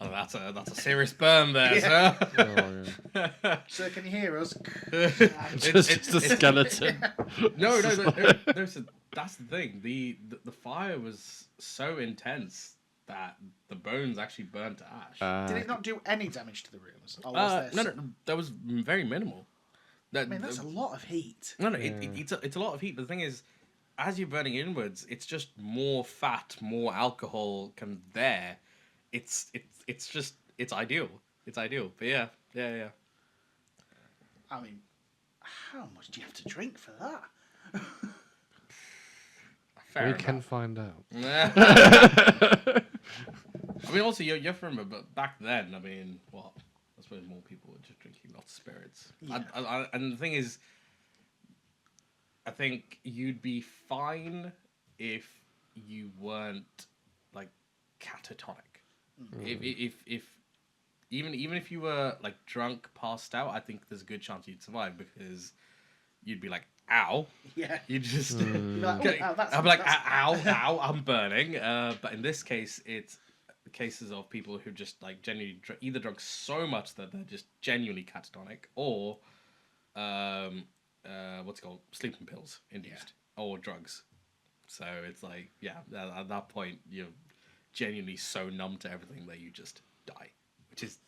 Speaker 2: oh that's a serious burn there,
Speaker 3: Yeah.
Speaker 2: sir.
Speaker 1: Oh, yeah.
Speaker 3: So can you hear us?
Speaker 1: Just a skeleton.
Speaker 2: No, so that's the thing. The fire was so intense that the bones actually burnt to ash.
Speaker 3: Did it not do any damage to the rooms? Or was there
Speaker 2: No, that was very minimal.
Speaker 3: I mean, that's a lot of heat.
Speaker 2: No, it's a lot of heat. But the thing is, as you're burning inwards, it's just more fat, more alcohol kind of there. It's ideal. It's ideal. But yeah.
Speaker 3: I mean, how much do you have to drink for that?
Speaker 2: Fair
Speaker 1: We can find out.
Speaker 2: enough. I mean, also you have to remember, but back then, I mean, what? I suppose more people were just drinking lots of spirits.
Speaker 3: Yeah.
Speaker 2: And the thing is, I think you'd be fine if you weren't like catatonic. If even if you were like drunk, passed out, I think there's a good chance you'd survive because you'd be like, ow.
Speaker 3: Yeah.
Speaker 2: You just
Speaker 3: You'd be like,
Speaker 2: Okay,
Speaker 3: oh, that's,
Speaker 2: I'm like,
Speaker 3: that's-
Speaker 2: ow, I'm burning. But in this case, it's cases of people who just like genuinely either drunk so much that they're just genuinely catatonic, or what's it called, sleeping pills induced, or drugs. So it's like, yeah, at that point you're genuinely so numb to everything that you just die, which is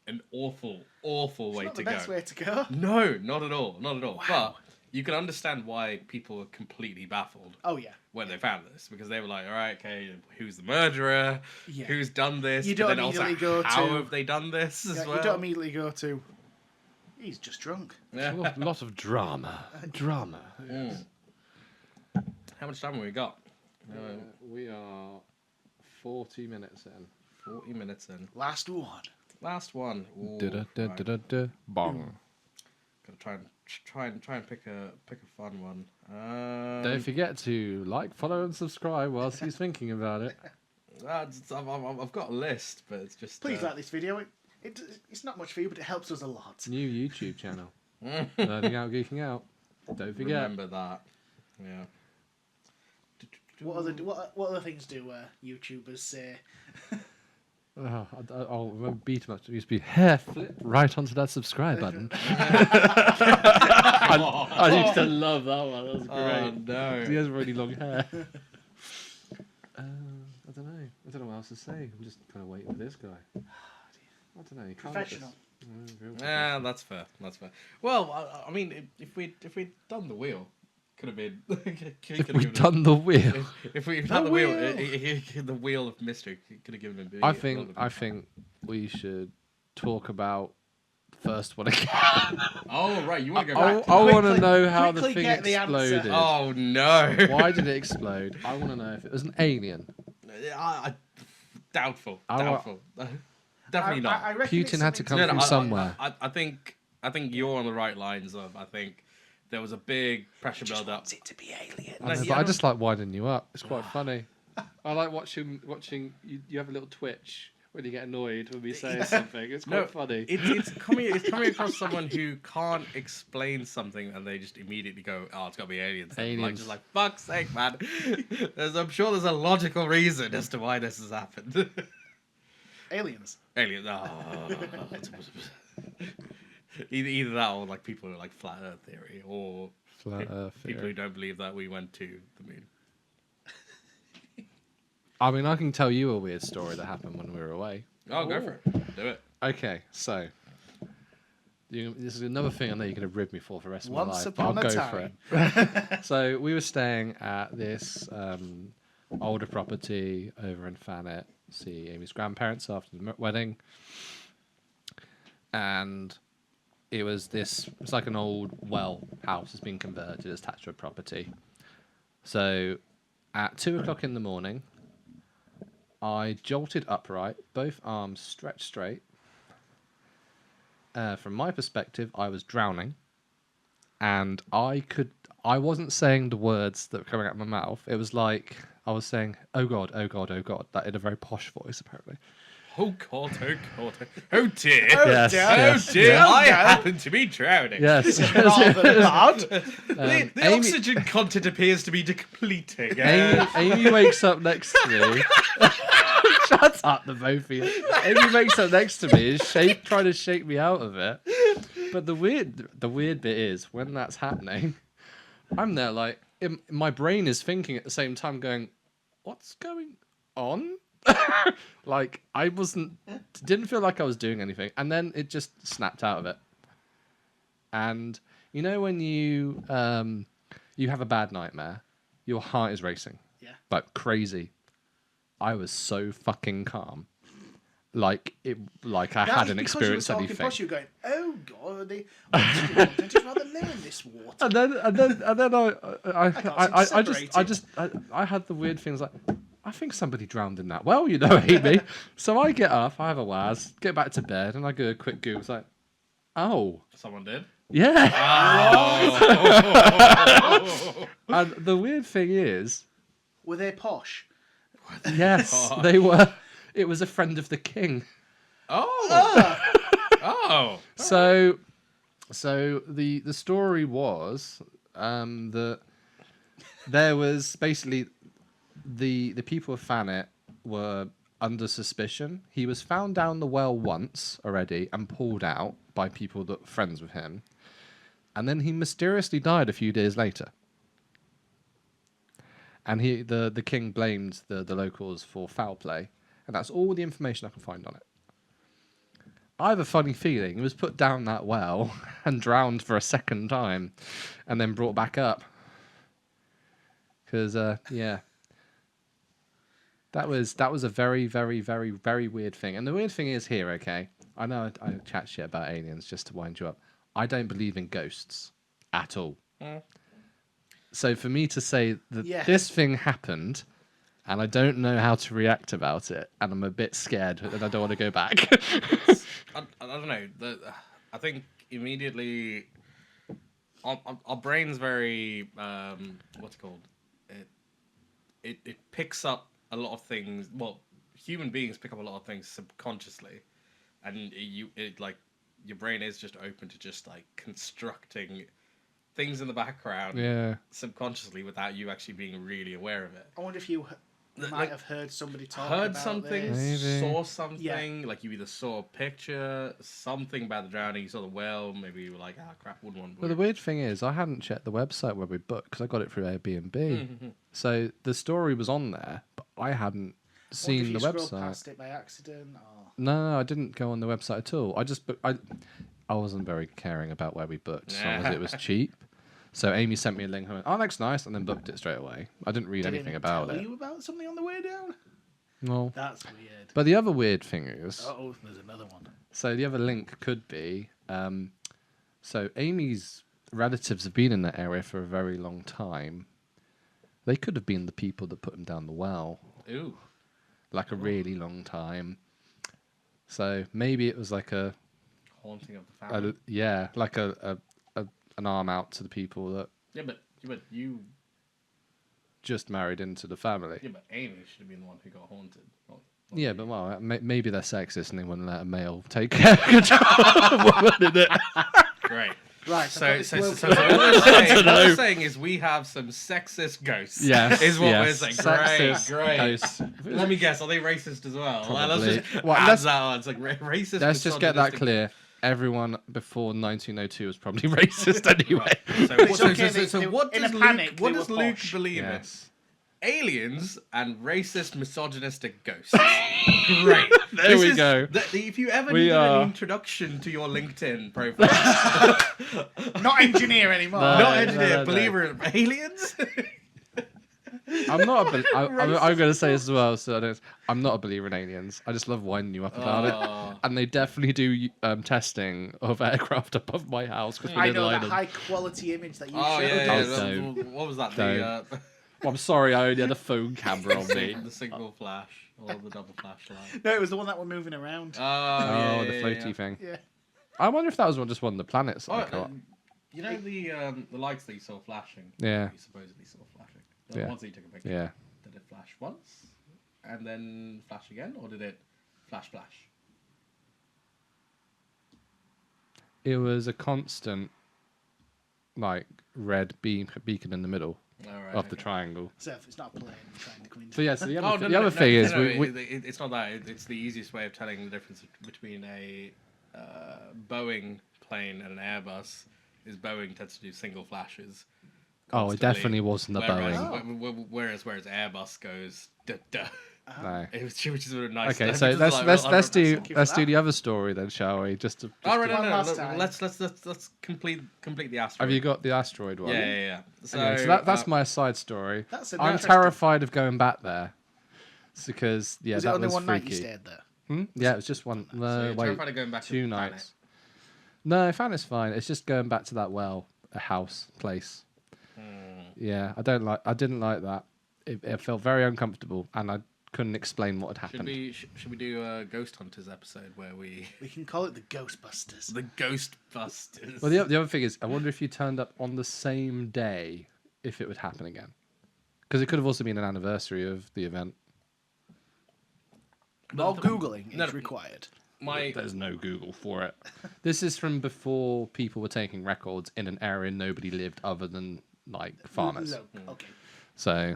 Speaker 2: an awful way
Speaker 3: It's not
Speaker 2: to
Speaker 3: the
Speaker 2: go.
Speaker 3: best way to go.
Speaker 2: No, not at all.
Speaker 3: Wow.
Speaker 2: But you can understand why people were completely baffled
Speaker 3: Oh, yeah.
Speaker 2: when they found this, because they were like, all right, okay, who's the murderer?
Speaker 3: Yeah.
Speaker 2: Who's done this?
Speaker 3: You
Speaker 2: But
Speaker 3: don't
Speaker 2: then also,
Speaker 3: immediately go
Speaker 2: how
Speaker 3: to-
Speaker 2: have they done this as
Speaker 3: Yeah,
Speaker 2: well?
Speaker 3: You don't immediately go to, he's just drunk.
Speaker 2: Yeah.
Speaker 1: A lot of drama. Drama.
Speaker 2: Mm. How much time have we got?
Speaker 1: We are 40 minutes in.
Speaker 2: 40 minutes in.
Speaker 3: Last one.
Speaker 2: Last one. Ooh,
Speaker 1: Da da da
Speaker 2: right.
Speaker 1: da da da. Bong.
Speaker 2: Gotta try and pick a fun one.
Speaker 1: Don't forget to like, follow, and subscribe whilst he's thinking about it.
Speaker 2: I've got a list, but it's just.
Speaker 3: Please like this video. It's not much for you, but it helps us a lot.
Speaker 1: New YouTube channel. Learning out, geeking out. Don't forget.
Speaker 2: Remember that. Yeah.
Speaker 3: What other things do YouTubers say?
Speaker 1: I'll remember beat much. It used to be hair flip right onto that subscribe button. I used to love that one. That was great.
Speaker 2: Oh no.
Speaker 1: He has really long hair. I don't know. I don't know what else to say. I'm just kind of waiting for this guy. I don't know. You can't
Speaker 3: Professional.
Speaker 1: just-
Speaker 2: Yeah, that's fair. That's fair. Well, I mean, if we'd done the wheel, could have been.
Speaker 1: If we'd done the wheel,
Speaker 2: If we'd
Speaker 3: The
Speaker 2: done the wheel,
Speaker 3: wheel.
Speaker 2: the wheel of mystery could have given him.
Speaker 1: I think we should talk about the first one again.
Speaker 2: Oh right, you want to go
Speaker 1: I
Speaker 2: back?
Speaker 1: want to
Speaker 3: Quickly-
Speaker 1: know how the
Speaker 3: quickly
Speaker 1: thing
Speaker 3: get the answer.
Speaker 1: exploded.
Speaker 2: Oh no.
Speaker 1: Why did it explode? I want to know if it was an alien.
Speaker 2: Doubtful.
Speaker 1: I wa-
Speaker 2: Doubtful. Definitely not.
Speaker 3: I reckon
Speaker 1: Putin had to come
Speaker 3: something
Speaker 1: from somewhere.
Speaker 2: I think you're on the right lines of. I think there was a big pressure
Speaker 3: Just
Speaker 2: build up.
Speaker 3: wants it to be alien.
Speaker 1: I know,
Speaker 2: yeah,
Speaker 1: but I
Speaker 2: I
Speaker 1: just like winding you up. It's quite funny. I like watching you have a little twitch when you get annoyed when we say something. It's quite funny.
Speaker 2: It's coming across someone who can't explain something and they just immediately go, "Oh, it's got to be aliens."
Speaker 1: Aliens.
Speaker 2: Like fuck's sake, man. I'm sure there's a logical reason as to why this has happened.
Speaker 3: Aliens.
Speaker 2: Aliens. Oh. Either that or like people who are like flat Earth theory, or
Speaker 1: Flat Earth
Speaker 2: people
Speaker 1: theory.
Speaker 2: who don't believe that we went to the moon.
Speaker 1: I mean, I can tell you a weird story that happened when we were away.
Speaker 2: Oh, go for it. Do it.
Speaker 1: Okay, so This is another thing I know you're going to rib me for the rest of my
Speaker 3: Once
Speaker 1: life. But I'll
Speaker 3: upon a
Speaker 1: go
Speaker 3: time.
Speaker 1: for it. So we were staying at this older property over in Thanet. See Amy's grandparents after the wedding, and it's like an old house that's been converted. It's attached to a property. So at 2:00 in the morning, I jolted upright, both arms stretched straight. From my perspective, I was drowning, and I wasn't saying the words that were coming out of my mouth. It was like I was saying, "Oh God, oh God, oh God," that in a very posh voice, apparently.
Speaker 2: Oh God, oh God, oh dear,
Speaker 1: Yes,
Speaker 2: oh dear,
Speaker 3: yeah.
Speaker 2: I happen to be drowning.
Speaker 1: Yes.
Speaker 3: Rather bad.
Speaker 2: The
Speaker 1: Amy-
Speaker 2: oxygen content appears to be depleting.
Speaker 1: Amy wakes up next to me. Shut up, the both of you. Amy wakes up next to me, is trying to shake me out of it. But the weird bit is when that's happening, I'm there like my brain is thinking at the same time, going, "What's going on?" Like I didn't feel like I was doing anything, and then it just snapped out of it. And you know when you have a bad nightmare, your heart is racing, like crazy. I was so fucking calm, like I hadn't experienced anything.
Speaker 3: Because you were going, oh God, I'd just rather lay in this water.
Speaker 1: And then I had the weird things like, I think somebody drowned in that well, you know, Amy. So I get up, I have a waz, get back to bed, and I go a quick Google. It's like, oh,
Speaker 2: Someone did.
Speaker 1: yeah.
Speaker 2: Oh.
Speaker 1: And the weird thing is,
Speaker 3: Were they posh?
Speaker 1: yes, they were. It was a friend of the king.
Speaker 2: Oh. Oh.
Speaker 1: So the story was that there was basically the people of Thanet were under suspicion. He was found down the well once already and pulled out by people that were friends with him, and then he mysteriously died a few days later. And the king blamed the locals for foul play, and that's all the information I can find on it. I have a funny feeling he was put down that well and drowned for a second time, and then brought back up. Because that was a very, very, very, very weird thing. And the weird thing is here, okay, I know I chat shit about aliens just to wind you up. I don't believe in ghosts at all. So for me to say that this thing happened, and I don't know how to react about it, and I'm a bit scared, and I don't want to go back.
Speaker 2: I don't know. I think immediately our brain's very what's it called? It picks up a lot of things. Well, human beings pick up a lot of things subconsciously, and your brain is just open to just like constructing things in the background subconsciously without you actually being really aware of it.
Speaker 3: I wonder if you might have heard somebody talk
Speaker 2: Heard
Speaker 3: about
Speaker 2: something,
Speaker 3: this.
Speaker 2: saw something, like you either saw a picture, something about the drowning, you saw the well, maybe you were like, crap, wouldn't want to.
Speaker 1: But the weird thing is, I hadn't checked the website where we booked, because I got it through Airbnb. So the story was on there, but I hadn't seen the
Speaker 3: scrolled
Speaker 1: website.
Speaker 3: Past it by accident, or...
Speaker 1: No, I didn't go on the website at all. I wasn't very caring about where we booked, as long as it was cheap. So Amy sent me a link. And went, oh, that's nice, and then booked it straight away. I didn't read anything about it.
Speaker 3: Tell you about something on the way down?
Speaker 1: No.
Speaker 3: That's weird.
Speaker 1: But the other weird thing is...
Speaker 3: Oh, there's another one.
Speaker 1: So the other link could be... so Amy's relatives have been in that area for a very long time. They could have been the people that put him down the well.
Speaker 2: Ooh.
Speaker 1: Like a really long time. So maybe it was like a...
Speaker 2: Haunting of the family.
Speaker 1: Like an arm out to the people that...
Speaker 2: Yeah, but you...
Speaker 1: just married into the family.
Speaker 2: Yeah, but Amy should have been the one who got haunted. Not
Speaker 1: yeah, but well, maybe they're sexist and they wouldn't let a male take care of a woman in it.
Speaker 2: Great.
Speaker 3: Right,
Speaker 2: So what we're saying is we have some sexist ghosts.
Speaker 1: Yes,
Speaker 2: is what we're
Speaker 1: yes.
Speaker 2: saying.
Speaker 1: Sexist
Speaker 2: Great.
Speaker 1: ghosts.
Speaker 2: Let me guess. Are they racist as well?
Speaker 1: Probably.
Speaker 2: Let's just
Speaker 1: Well,
Speaker 2: add that on. It's like racist.
Speaker 1: Let's just get that
Speaker 2: misogynistic-
Speaker 1: clear. Everyone before 1902 was probably racist anyway.
Speaker 2: Right. So
Speaker 3: okay,
Speaker 2: what
Speaker 3: in a
Speaker 2: does
Speaker 3: panic,
Speaker 2: Luke
Speaker 3: they
Speaker 2: believe in?
Speaker 1: Yes.
Speaker 2: aliens and racist misogynistic ghosts. Great.
Speaker 1: There we go.
Speaker 2: If you ever
Speaker 1: We
Speaker 2: needed
Speaker 1: are-
Speaker 2: an introduction to your LinkedIn profile,
Speaker 3: Not engineer anymore.
Speaker 1: No.
Speaker 2: not engineer,
Speaker 1: no.
Speaker 2: believer in aliens.
Speaker 1: I'm not. I'm going to say this as well. So I don't. I'm not a believer in aliens. I just love winding you up about
Speaker 2: Oh.
Speaker 1: it. And they definitely do testing of aircraft above my house because we
Speaker 3: I
Speaker 1: didn't
Speaker 3: know
Speaker 1: like
Speaker 3: that
Speaker 1: them.
Speaker 3: high quality image that you
Speaker 2: Oh
Speaker 3: showed
Speaker 2: yeah,
Speaker 3: us.
Speaker 1: Oh,
Speaker 2: what was that?
Speaker 1: Don't.
Speaker 2: The
Speaker 1: Well, I'm sorry, I only had a phone camera on me.
Speaker 2: the single flash or the double flashlight.
Speaker 3: No, it was the one that were moving around.
Speaker 2: Oh,
Speaker 1: Oh,
Speaker 2: yeah,
Speaker 1: the
Speaker 2: yeah,
Speaker 1: floaty
Speaker 2: yeah.
Speaker 1: thing.
Speaker 3: Yeah.
Speaker 1: I wonder if that was just one of the planets
Speaker 2: Oh,
Speaker 1: I got.
Speaker 2: you know the lights that you saw flashing.
Speaker 1: Yeah.
Speaker 2: You supposedly saw flashing. The
Speaker 1: Yeah.
Speaker 2: ones that you took a picture.
Speaker 1: Yeah.
Speaker 2: Did it flash once, and then flash again, or did it flash?
Speaker 1: It was a constant, like, red beacon in the middle
Speaker 2: All right,
Speaker 1: of the
Speaker 2: okay.
Speaker 1: triangle.
Speaker 3: So if it's not a plane trying to come into
Speaker 1: So yeah, so the
Speaker 2: Oh,
Speaker 1: other, the other thing is, we,
Speaker 2: it's not that. It's the easiest way of telling the difference between a Boeing plane and an Airbus. Is Boeing tends to do single flashes.
Speaker 1: oh, it
Speaker 2: constantly,
Speaker 1: definitely wasn't a Boeing.
Speaker 2: Whereas Airbus goes duh duh.
Speaker 1: No.
Speaker 2: Which is sort of nice.
Speaker 1: Okay,
Speaker 2: Because
Speaker 1: so
Speaker 2: it's
Speaker 1: let's
Speaker 2: like,
Speaker 1: let's
Speaker 2: well,
Speaker 1: let's do
Speaker 3: Thank you for
Speaker 1: let's do
Speaker 3: that.
Speaker 1: the other story then, shall we? Just to.
Speaker 2: All right,
Speaker 1: to-
Speaker 3: One
Speaker 2: no.
Speaker 3: last time.
Speaker 2: Let's complete the asteroid.
Speaker 1: Have you got the asteroid one?
Speaker 2: Yeah. So,
Speaker 1: Okay, so that's my side story.
Speaker 3: That's an
Speaker 1: I'm
Speaker 3: interesting-
Speaker 1: terrified of going back there. It's because
Speaker 3: was it
Speaker 1: that
Speaker 3: only
Speaker 1: was
Speaker 3: one
Speaker 1: freaky.
Speaker 3: night you stayed there?
Speaker 1: Yeah, it was just one.
Speaker 2: So
Speaker 1: No,
Speaker 2: you're
Speaker 1: wait,
Speaker 2: terrified of going back to
Speaker 1: 2
Speaker 2: the planet?
Speaker 1: nights. No, I found it's fine. It's just going back to that a house place. Yeah, I didn't like that. It felt very uncomfortable, and I couldn't explain what had happened.
Speaker 2: Should we do a Ghost Hunters episode where we
Speaker 3: We can call it the Ghostbusters.
Speaker 2: the Ghostbusters?
Speaker 1: Well, the other thing is, I wonder if you turned up on the same day, if it would happen again, because it could have also been an anniversary of the event.
Speaker 3: While Googling
Speaker 2: No,
Speaker 3: is required.
Speaker 1: There's no Google for it. This is from before people were taking records in an area nobody lived other than like farmers.
Speaker 3: Okay.
Speaker 1: So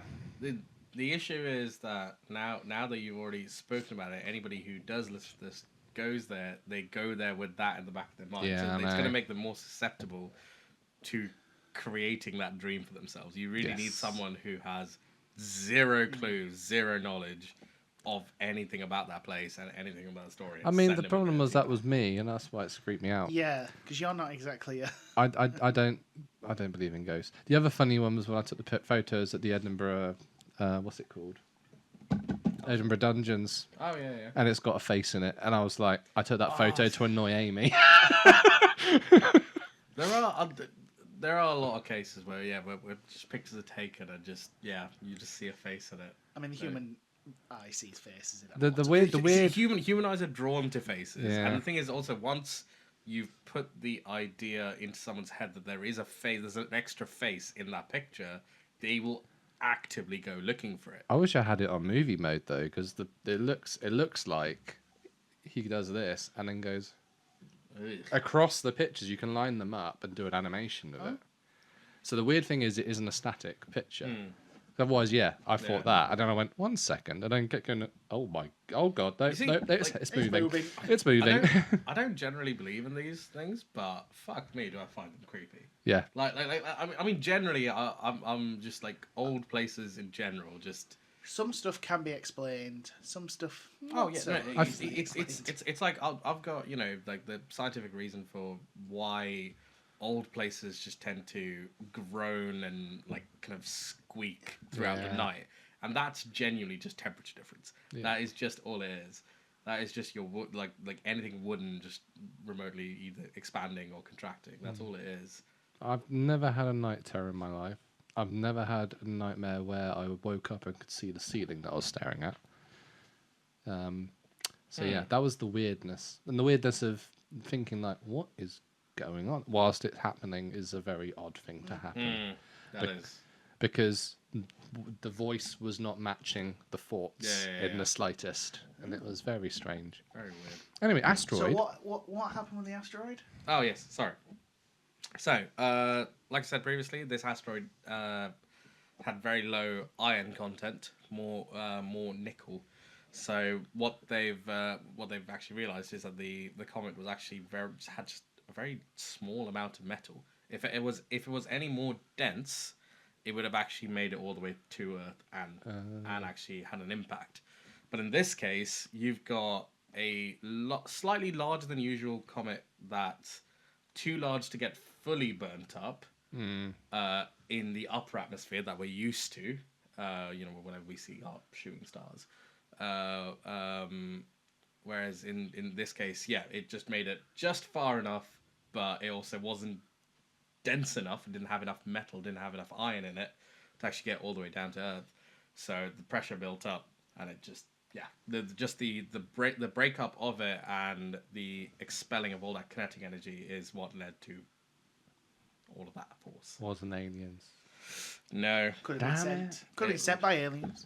Speaker 2: The issue is that now that you've already spoken about it, anybody who does listen to this goes there. They go there with that in the back of their mind.
Speaker 1: Yeah,
Speaker 2: so
Speaker 1: I
Speaker 2: it's
Speaker 1: know.
Speaker 2: going to make them more susceptible to creating that dream for themselves. You really need
Speaker 1: Yes.
Speaker 2: someone who has zero clue, zero knowledge of anything about that place and anything about the story.
Speaker 1: I
Speaker 2: and
Speaker 1: mean,
Speaker 2: send
Speaker 1: the
Speaker 2: them
Speaker 1: problem
Speaker 2: there.
Speaker 1: was that was me, and that's why it creeped me out.
Speaker 3: Yeah, because you're not exactly a...
Speaker 1: I don't believe in ghosts. The other funny one was when I took the photos at the Edinburgh, what's it called? Edinburgh Dungeons,
Speaker 2: Oh yeah.
Speaker 1: and it's got a face in it, and I was like, I took that photo to annoy Amy.
Speaker 2: There are a lot of cases where where just pictures are taken and just you just see a face in it.
Speaker 3: I mean, the human eye sees faces. In
Speaker 1: The weird.
Speaker 2: Human eyes are drawn to faces,
Speaker 1: Yeah.
Speaker 2: and the thing is also once you've put the idea into someone's head that there is a face, there's an extra face in that picture, they will actively go looking for it.
Speaker 1: I wish I had it on movie mode though, because it looks like he does this and then goes
Speaker 2: Ugh.
Speaker 1: across the pictures. You can line them up and do an animation of it. So the weird thing is, it isn't a static picture. Otherwise, I thought
Speaker 2: Yeah.
Speaker 1: that, and then I went 1 second, and then kept going. Oh god, no,
Speaker 2: see,
Speaker 1: no,
Speaker 2: like,
Speaker 1: it's moving.
Speaker 3: moving.
Speaker 1: It's moving.
Speaker 2: I don't generally believe in these things, but fuck me, do I find them creepy.
Speaker 1: Yeah,
Speaker 2: I mean, generally, I'm just like old places in general, just.
Speaker 3: Some stuff can be explained. Some stuff.
Speaker 2: Oh
Speaker 3: not
Speaker 2: yeah,
Speaker 3: so
Speaker 2: no,
Speaker 3: easily explained.
Speaker 2: it's like I've got like the scientific reason for why old places just tend to groan and like kind of squeak throughout the
Speaker 1: Yeah.
Speaker 2: night, and that's genuinely just temperature difference.
Speaker 1: Yeah.
Speaker 2: That is just all it is. That is just your wood, like anything wooden, just remotely either expanding or contracting. That's all it is.
Speaker 1: I've never had a night terror in my life. I've never had a nightmare where I woke up and could see the ceiling that I was staring at. So yeah, that was the weirdness, and the weirdness of thinking like, what is going on whilst it's happening is a very odd thing to happen.
Speaker 2: That is.
Speaker 1: Because the voice was not matching the thoughts
Speaker 2: Yeah,
Speaker 1: in the slightest, and it was very strange.
Speaker 2: Very weird.
Speaker 1: Anyway,
Speaker 3: So
Speaker 1: asteroid.
Speaker 3: what happened with the asteroid?
Speaker 2: Oh yes, sorry. So, like I said previously, this asteroid had very low iron content, more nickel. So what they've actually realized is that the comet was actually had just a very small amount of metal. If it was any more dense, it would have actually made it all the way to Earth and actually had an impact. But in this case, you've got a slightly larger than usual comet that's too large to get fully burnt up in the upper atmosphere that we're used to. Whenever we see our shooting stars. Whereas in this case, it just made it just far enough, but it also wasn't dense enough and didn't have enough metal, didn't have enough iron in it to actually get all the way down to Earth. So the pressure built up, and it just the breakup of it and the expelling of all that kinetic energy is what led to all of that force.
Speaker 1: Wasn't aliens.
Speaker 2: No.
Speaker 3: Could have been sent. Could have been sent by aliens.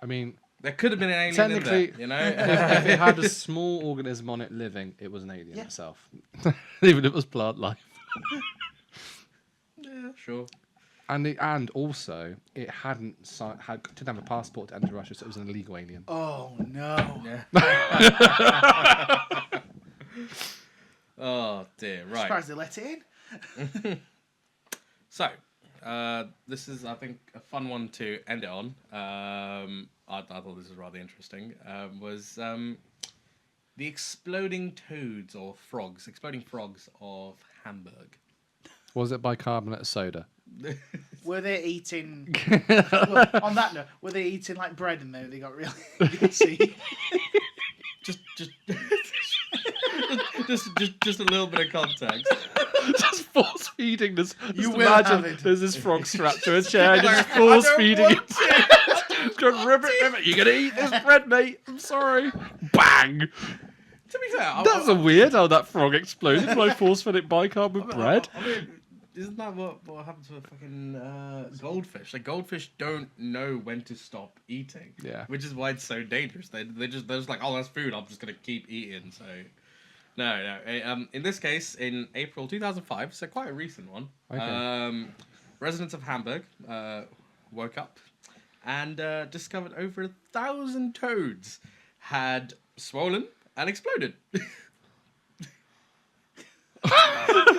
Speaker 1: I mean,
Speaker 2: there could have been an alien
Speaker 1: technically,
Speaker 2: in there,
Speaker 1: if it had a small organism on it living, it was an alien itself. Even if it was plant life.
Speaker 2: Yeah, sure.
Speaker 1: And also, it didn't have a passport to enter Russia, so it was an illegal alien.
Speaker 3: Oh no!
Speaker 2: Yeah. Oh dear! Right.
Speaker 3: Surprised they let it in.
Speaker 2: So, this is, I think, a fun one to end it on. I thought this was rather interesting. Was the exploding toads or frogs, exploding frogs of Hamburg.
Speaker 1: Was it bicarbonate soda?
Speaker 3: Were they eating? Well, on that note, were they eating like bread and they got really see?
Speaker 2: Just a little bit of context.
Speaker 1: Just force feeding this.
Speaker 3: You
Speaker 1: just
Speaker 3: will
Speaker 1: imagine
Speaker 3: have it.
Speaker 1: there's this frog strapped to a chair and just force feeding it. It's going, ribbit. You're gonna eat this bread, mate. I'm sorry. Bang.
Speaker 2: To be fair,
Speaker 1: That's weird how that frog exploded when I force fed it bicarb bread.
Speaker 2: I mean, isn't that what happens with fucking goldfish? Like, goldfish don't know when to stop eating.
Speaker 1: Yeah.
Speaker 2: Which is why it's so dangerous. They're just like, oh, that's food. I'm just gonna keep eating. So, no. In this case, in April 2005, so quite a recent one.
Speaker 1: Okay.
Speaker 2: Residents of Hamburg woke up and discovered over 1,000 toads had swollen and exploded.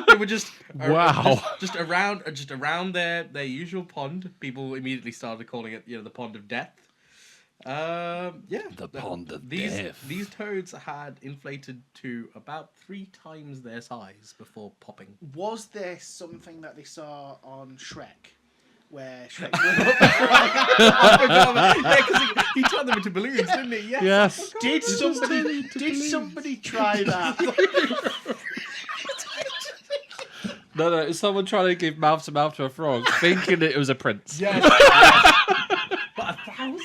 Speaker 2: They were just around their usual pond. People immediately started calling it, the pond of death.
Speaker 1: The pond of death.
Speaker 2: These toads had inflated to about 3 times their size before popping.
Speaker 3: Was there something that they saw on Shrek? Where Shrek blew up?
Speaker 2: Yeah, because he turned them into balloons, didn't he?
Speaker 1: Yes.
Speaker 3: Did somebody try that?
Speaker 1: No, it's someone trying to give mouth to mouth to a frog, thinking it was a prince.
Speaker 2: Yes. But 1,000?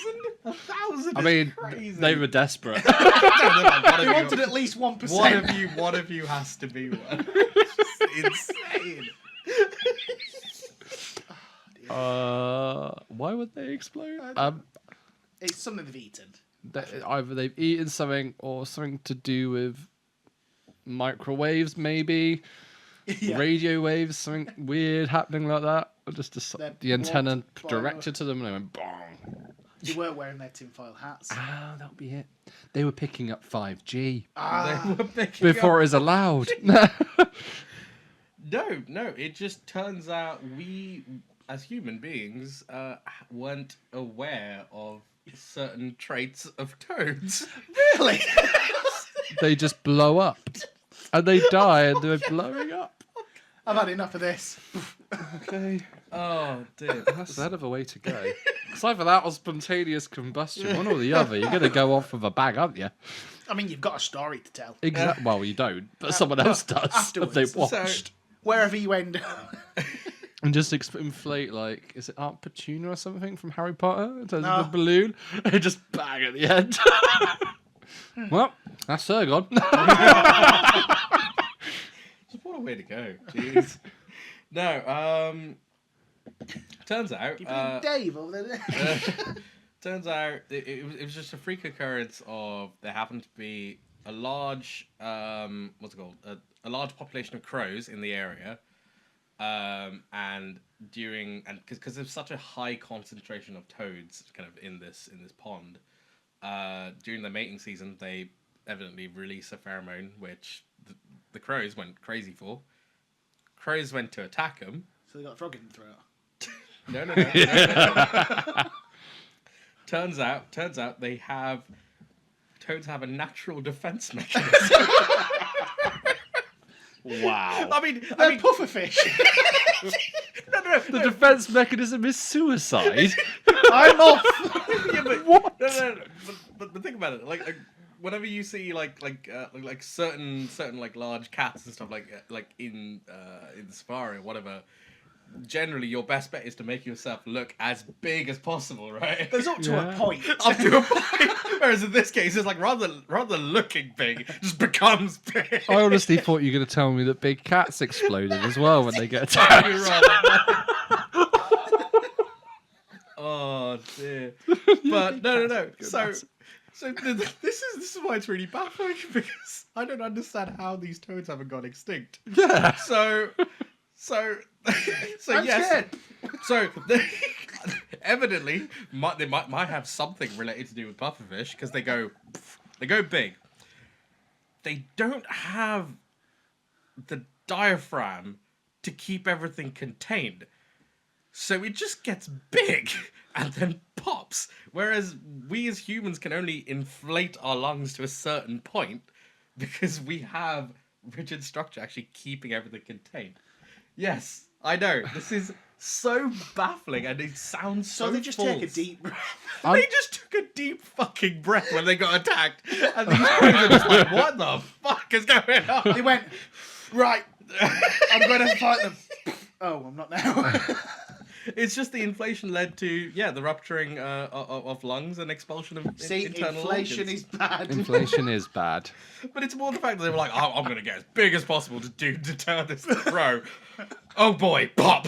Speaker 2: 1,000?
Speaker 1: I mean,
Speaker 2: crazy.
Speaker 1: they were desperate.
Speaker 3: They wanted at least 1%.
Speaker 2: One of you has to be one. It's insane.
Speaker 1: Why would they explode?
Speaker 3: It's something they've eaten.
Speaker 1: Either they've eaten something or something to do with microwaves, maybe.
Speaker 3: Yeah.
Speaker 1: Radio waves, something weird happening like that. Or just the antenna directed to them and they went bong.
Speaker 3: They weren't wearing their tinfoil hats.
Speaker 1: Ah, that'll be it. They were picking up 5G
Speaker 2: They were picking
Speaker 1: before
Speaker 2: up...
Speaker 1: it was allowed.
Speaker 2: No. It just turns out we, as human beings, weren't aware of certain traits of toads.
Speaker 3: Really?
Speaker 1: They just blow up. And they die and they're blowing up.
Speaker 3: I've had enough of this.
Speaker 1: Okay.
Speaker 2: Oh, dear.
Speaker 1: That's a hell of a way to go. It's either that or spontaneous combustion, one or the other. You're going to go off with a bag, aren't you?
Speaker 3: I mean, you've got a story to tell.
Speaker 1: Exactly. Well, you don't, but someone else does.
Speaker 3: Afterwards.
Speaker 1: If they watched.
Speaker 3: So, wherever you end up.
Speaker 1: And just inflate, like, is it Aunt Petunia or something from Harry Potter? In terms
Speaker 3: No.
Speaker 1: of the balloon? And just bang at the end. Well, that's her gone.
Speaker 2: What a way to go. Jeez. No, turns out...
Speaker 3: You bring Dave over there.
Speaker 2: Turns out it was just a freak occurrence of there happened to be a large what's it called, a large population of crows in the area, and because there's such a high concentration of toads kind of in this pond, during the mating season they evidently release a pheromone which the crows went crazy for. Crows went to attack them.
Speaker 3: So they got a frog in the throat.
Speaker 2: No. Turns out toads have a natural defense mechanism.
Speaker 1: Wow.
Speaker 2: I mean,
Speaker 3: They're pufferfish.
Speaker 2: no.
Speaker 1: The defense mechanism is suicide.
Speaker 3: I'm off.
Speaker 2: Yeah, but
Speaker 1: What?
Speaker 2: No. But think about it. Like whenever you see like certain like large cats and stuff like in the safari or whatever, generally your best bet is to make yourself look as big as possible, right?
Speaker 3: There's up to a point.
Speaker 2: Up to a point. Whereas in this case, it's like rather than looking big, it just becomes big.
Speaker 1: I honestly thought you were going to tell me that big cats exploded as well when they get attacked.
Speaker 2: You're right. Oh dear. But no. So this is why it's really baffling, because I don't understand how these toads haven't gone extinct.
Speaker 1: Yeah.
Speaker 2: So
Speaker 3: I'm
Speaker 2: yes.
Speaker 3: scared.
Speaker 2: So evidently, they might have something related to do with pufferfish, because they go big. They don't have the diaphragm to keep everything contained, so it just gets big and then pops. Whereas we as humans can only inflate our lungs to a certain point because we have rigid structure actually keeping everything contained. Yes, I know. This is so baffling, and it sounds so
Speaker 3: they just
Speaker 2: false.
Speaker 3: take a deep breath.
Speaker 2: They just took a deep fucking breath when they got attacked, and these crows are just like, "What the fuck is going on?"
Speaker 3: They went, right, I'm going to fight them. Oh, I'm not now.
Speaker 2: It's just the inflation led to the rupturing of lungs and expulsion of
Speaker 3: See,
Speaker 2: internal
Speaker 3: inflation
Speaker 2: organs.
Speaker 3: is bad.
Speaker 1: Inflation is bad.
Speaker 2: But it's more the fact that they were like, "Oh, I'm going to get as big as possible to deter this crow." Oh boy, pop!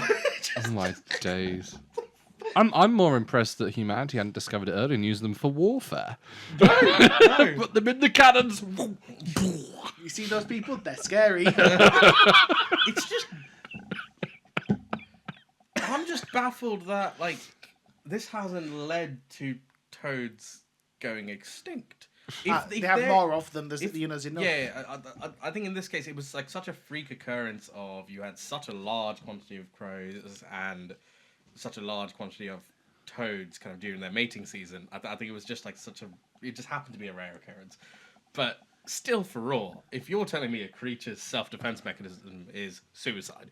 Speaker 1: Oh my days. I'm more impressed that humanity hadn't discovered it earlier and used them for warfare.
Speaker 2: No.
Speaker 1: Put them in the cannons.
Speaker 3: You see those people? They're scary.
Speaker 2: It's just, I'm just baffled that this hasn't led to toads going extinct. If
Speaker 3: they have
Speaker 2: they're-
Speaker 3: more of them. There's
Speaker 2: if-
Speaker 3: enough.
Speaker 2: Yeah, I think in this case it was such a freak occurrence of you had such a large quantity of crows and such a large quantity of toads kind of during their mating season. I think it was just it just happened to be a rare occurrence. But still, for raw, if you're telling me a creature's self-defense mechanism is suicide,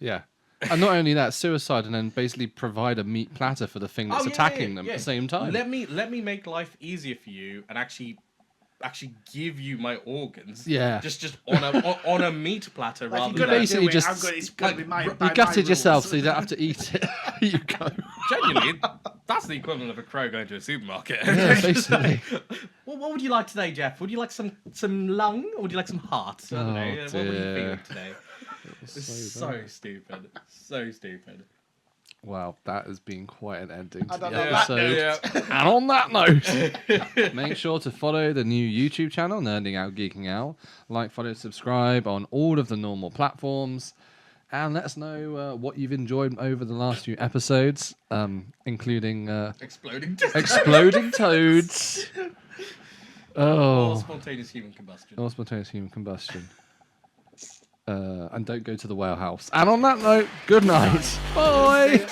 Speaker 1: Yeah. And not only that, suicide, and then basically provide a meat platter for the thing that's attacking them at the same time.
Speaker 2: Let me make life easier for you and actually give you my organs.
Speaker 1: Yeah.
Speaker 2: Just on a meat platter
Speaker 3: Like,
Speaker 2: rather
Speaker 3: you're
Speaker 2: than
Speaker 3: gonna
Speaker 1: basically
Speaker 3: do it,
Speaker 1: just-
Speaker 3: it's gonna be my,
Speaker 1: You
Speaker 3: by my
Speaker 1: gutted yourself
Speaker 3: rules.
Speaker 1: so you don't have to eat it. You go.
Speaker 2: genuinely. That's the equivalent of a crow going to a supermarket.
Speaker 1: Yeah,
Speaker 2: It's just
Speaker 1: basically.
Speaker 2: well, what would you like today, Jeff? Would you like some lung or would you like some heart? I don't know.
Speaker 1: Oh,
Speaker 2: What were you
Speaker 1: dear.
Speaker 2: feeling today? It's
Speaker 1: So
Speaker 2: so
Speaker 1: bad.
Speaker 2: stupid. So stupid.
Speaker 1: Wow, that has been quite an ending to
Speaker 3: And
Speaker 1: the
Speaker 3: on that
Speaker 1: episode.
Speaker 3: note-
Speaker 1: And on that note, make sure to follow the new YouTube channel, Nerding Out, Geeking Out. Like, follow, subscribe on all of the normal platforms. And let us know what you've enjoyed over the last few episodes, including
Speaker 2: Exploding.
Speaker 1: exploding toads.
Speaker 2: Or
Speaker 1: Oh,
Speaker 2: spontaneous human combustion.
Speaker 1: or spontaneous human combustion. And don't go to the whale house. And on that note, good night. Bye.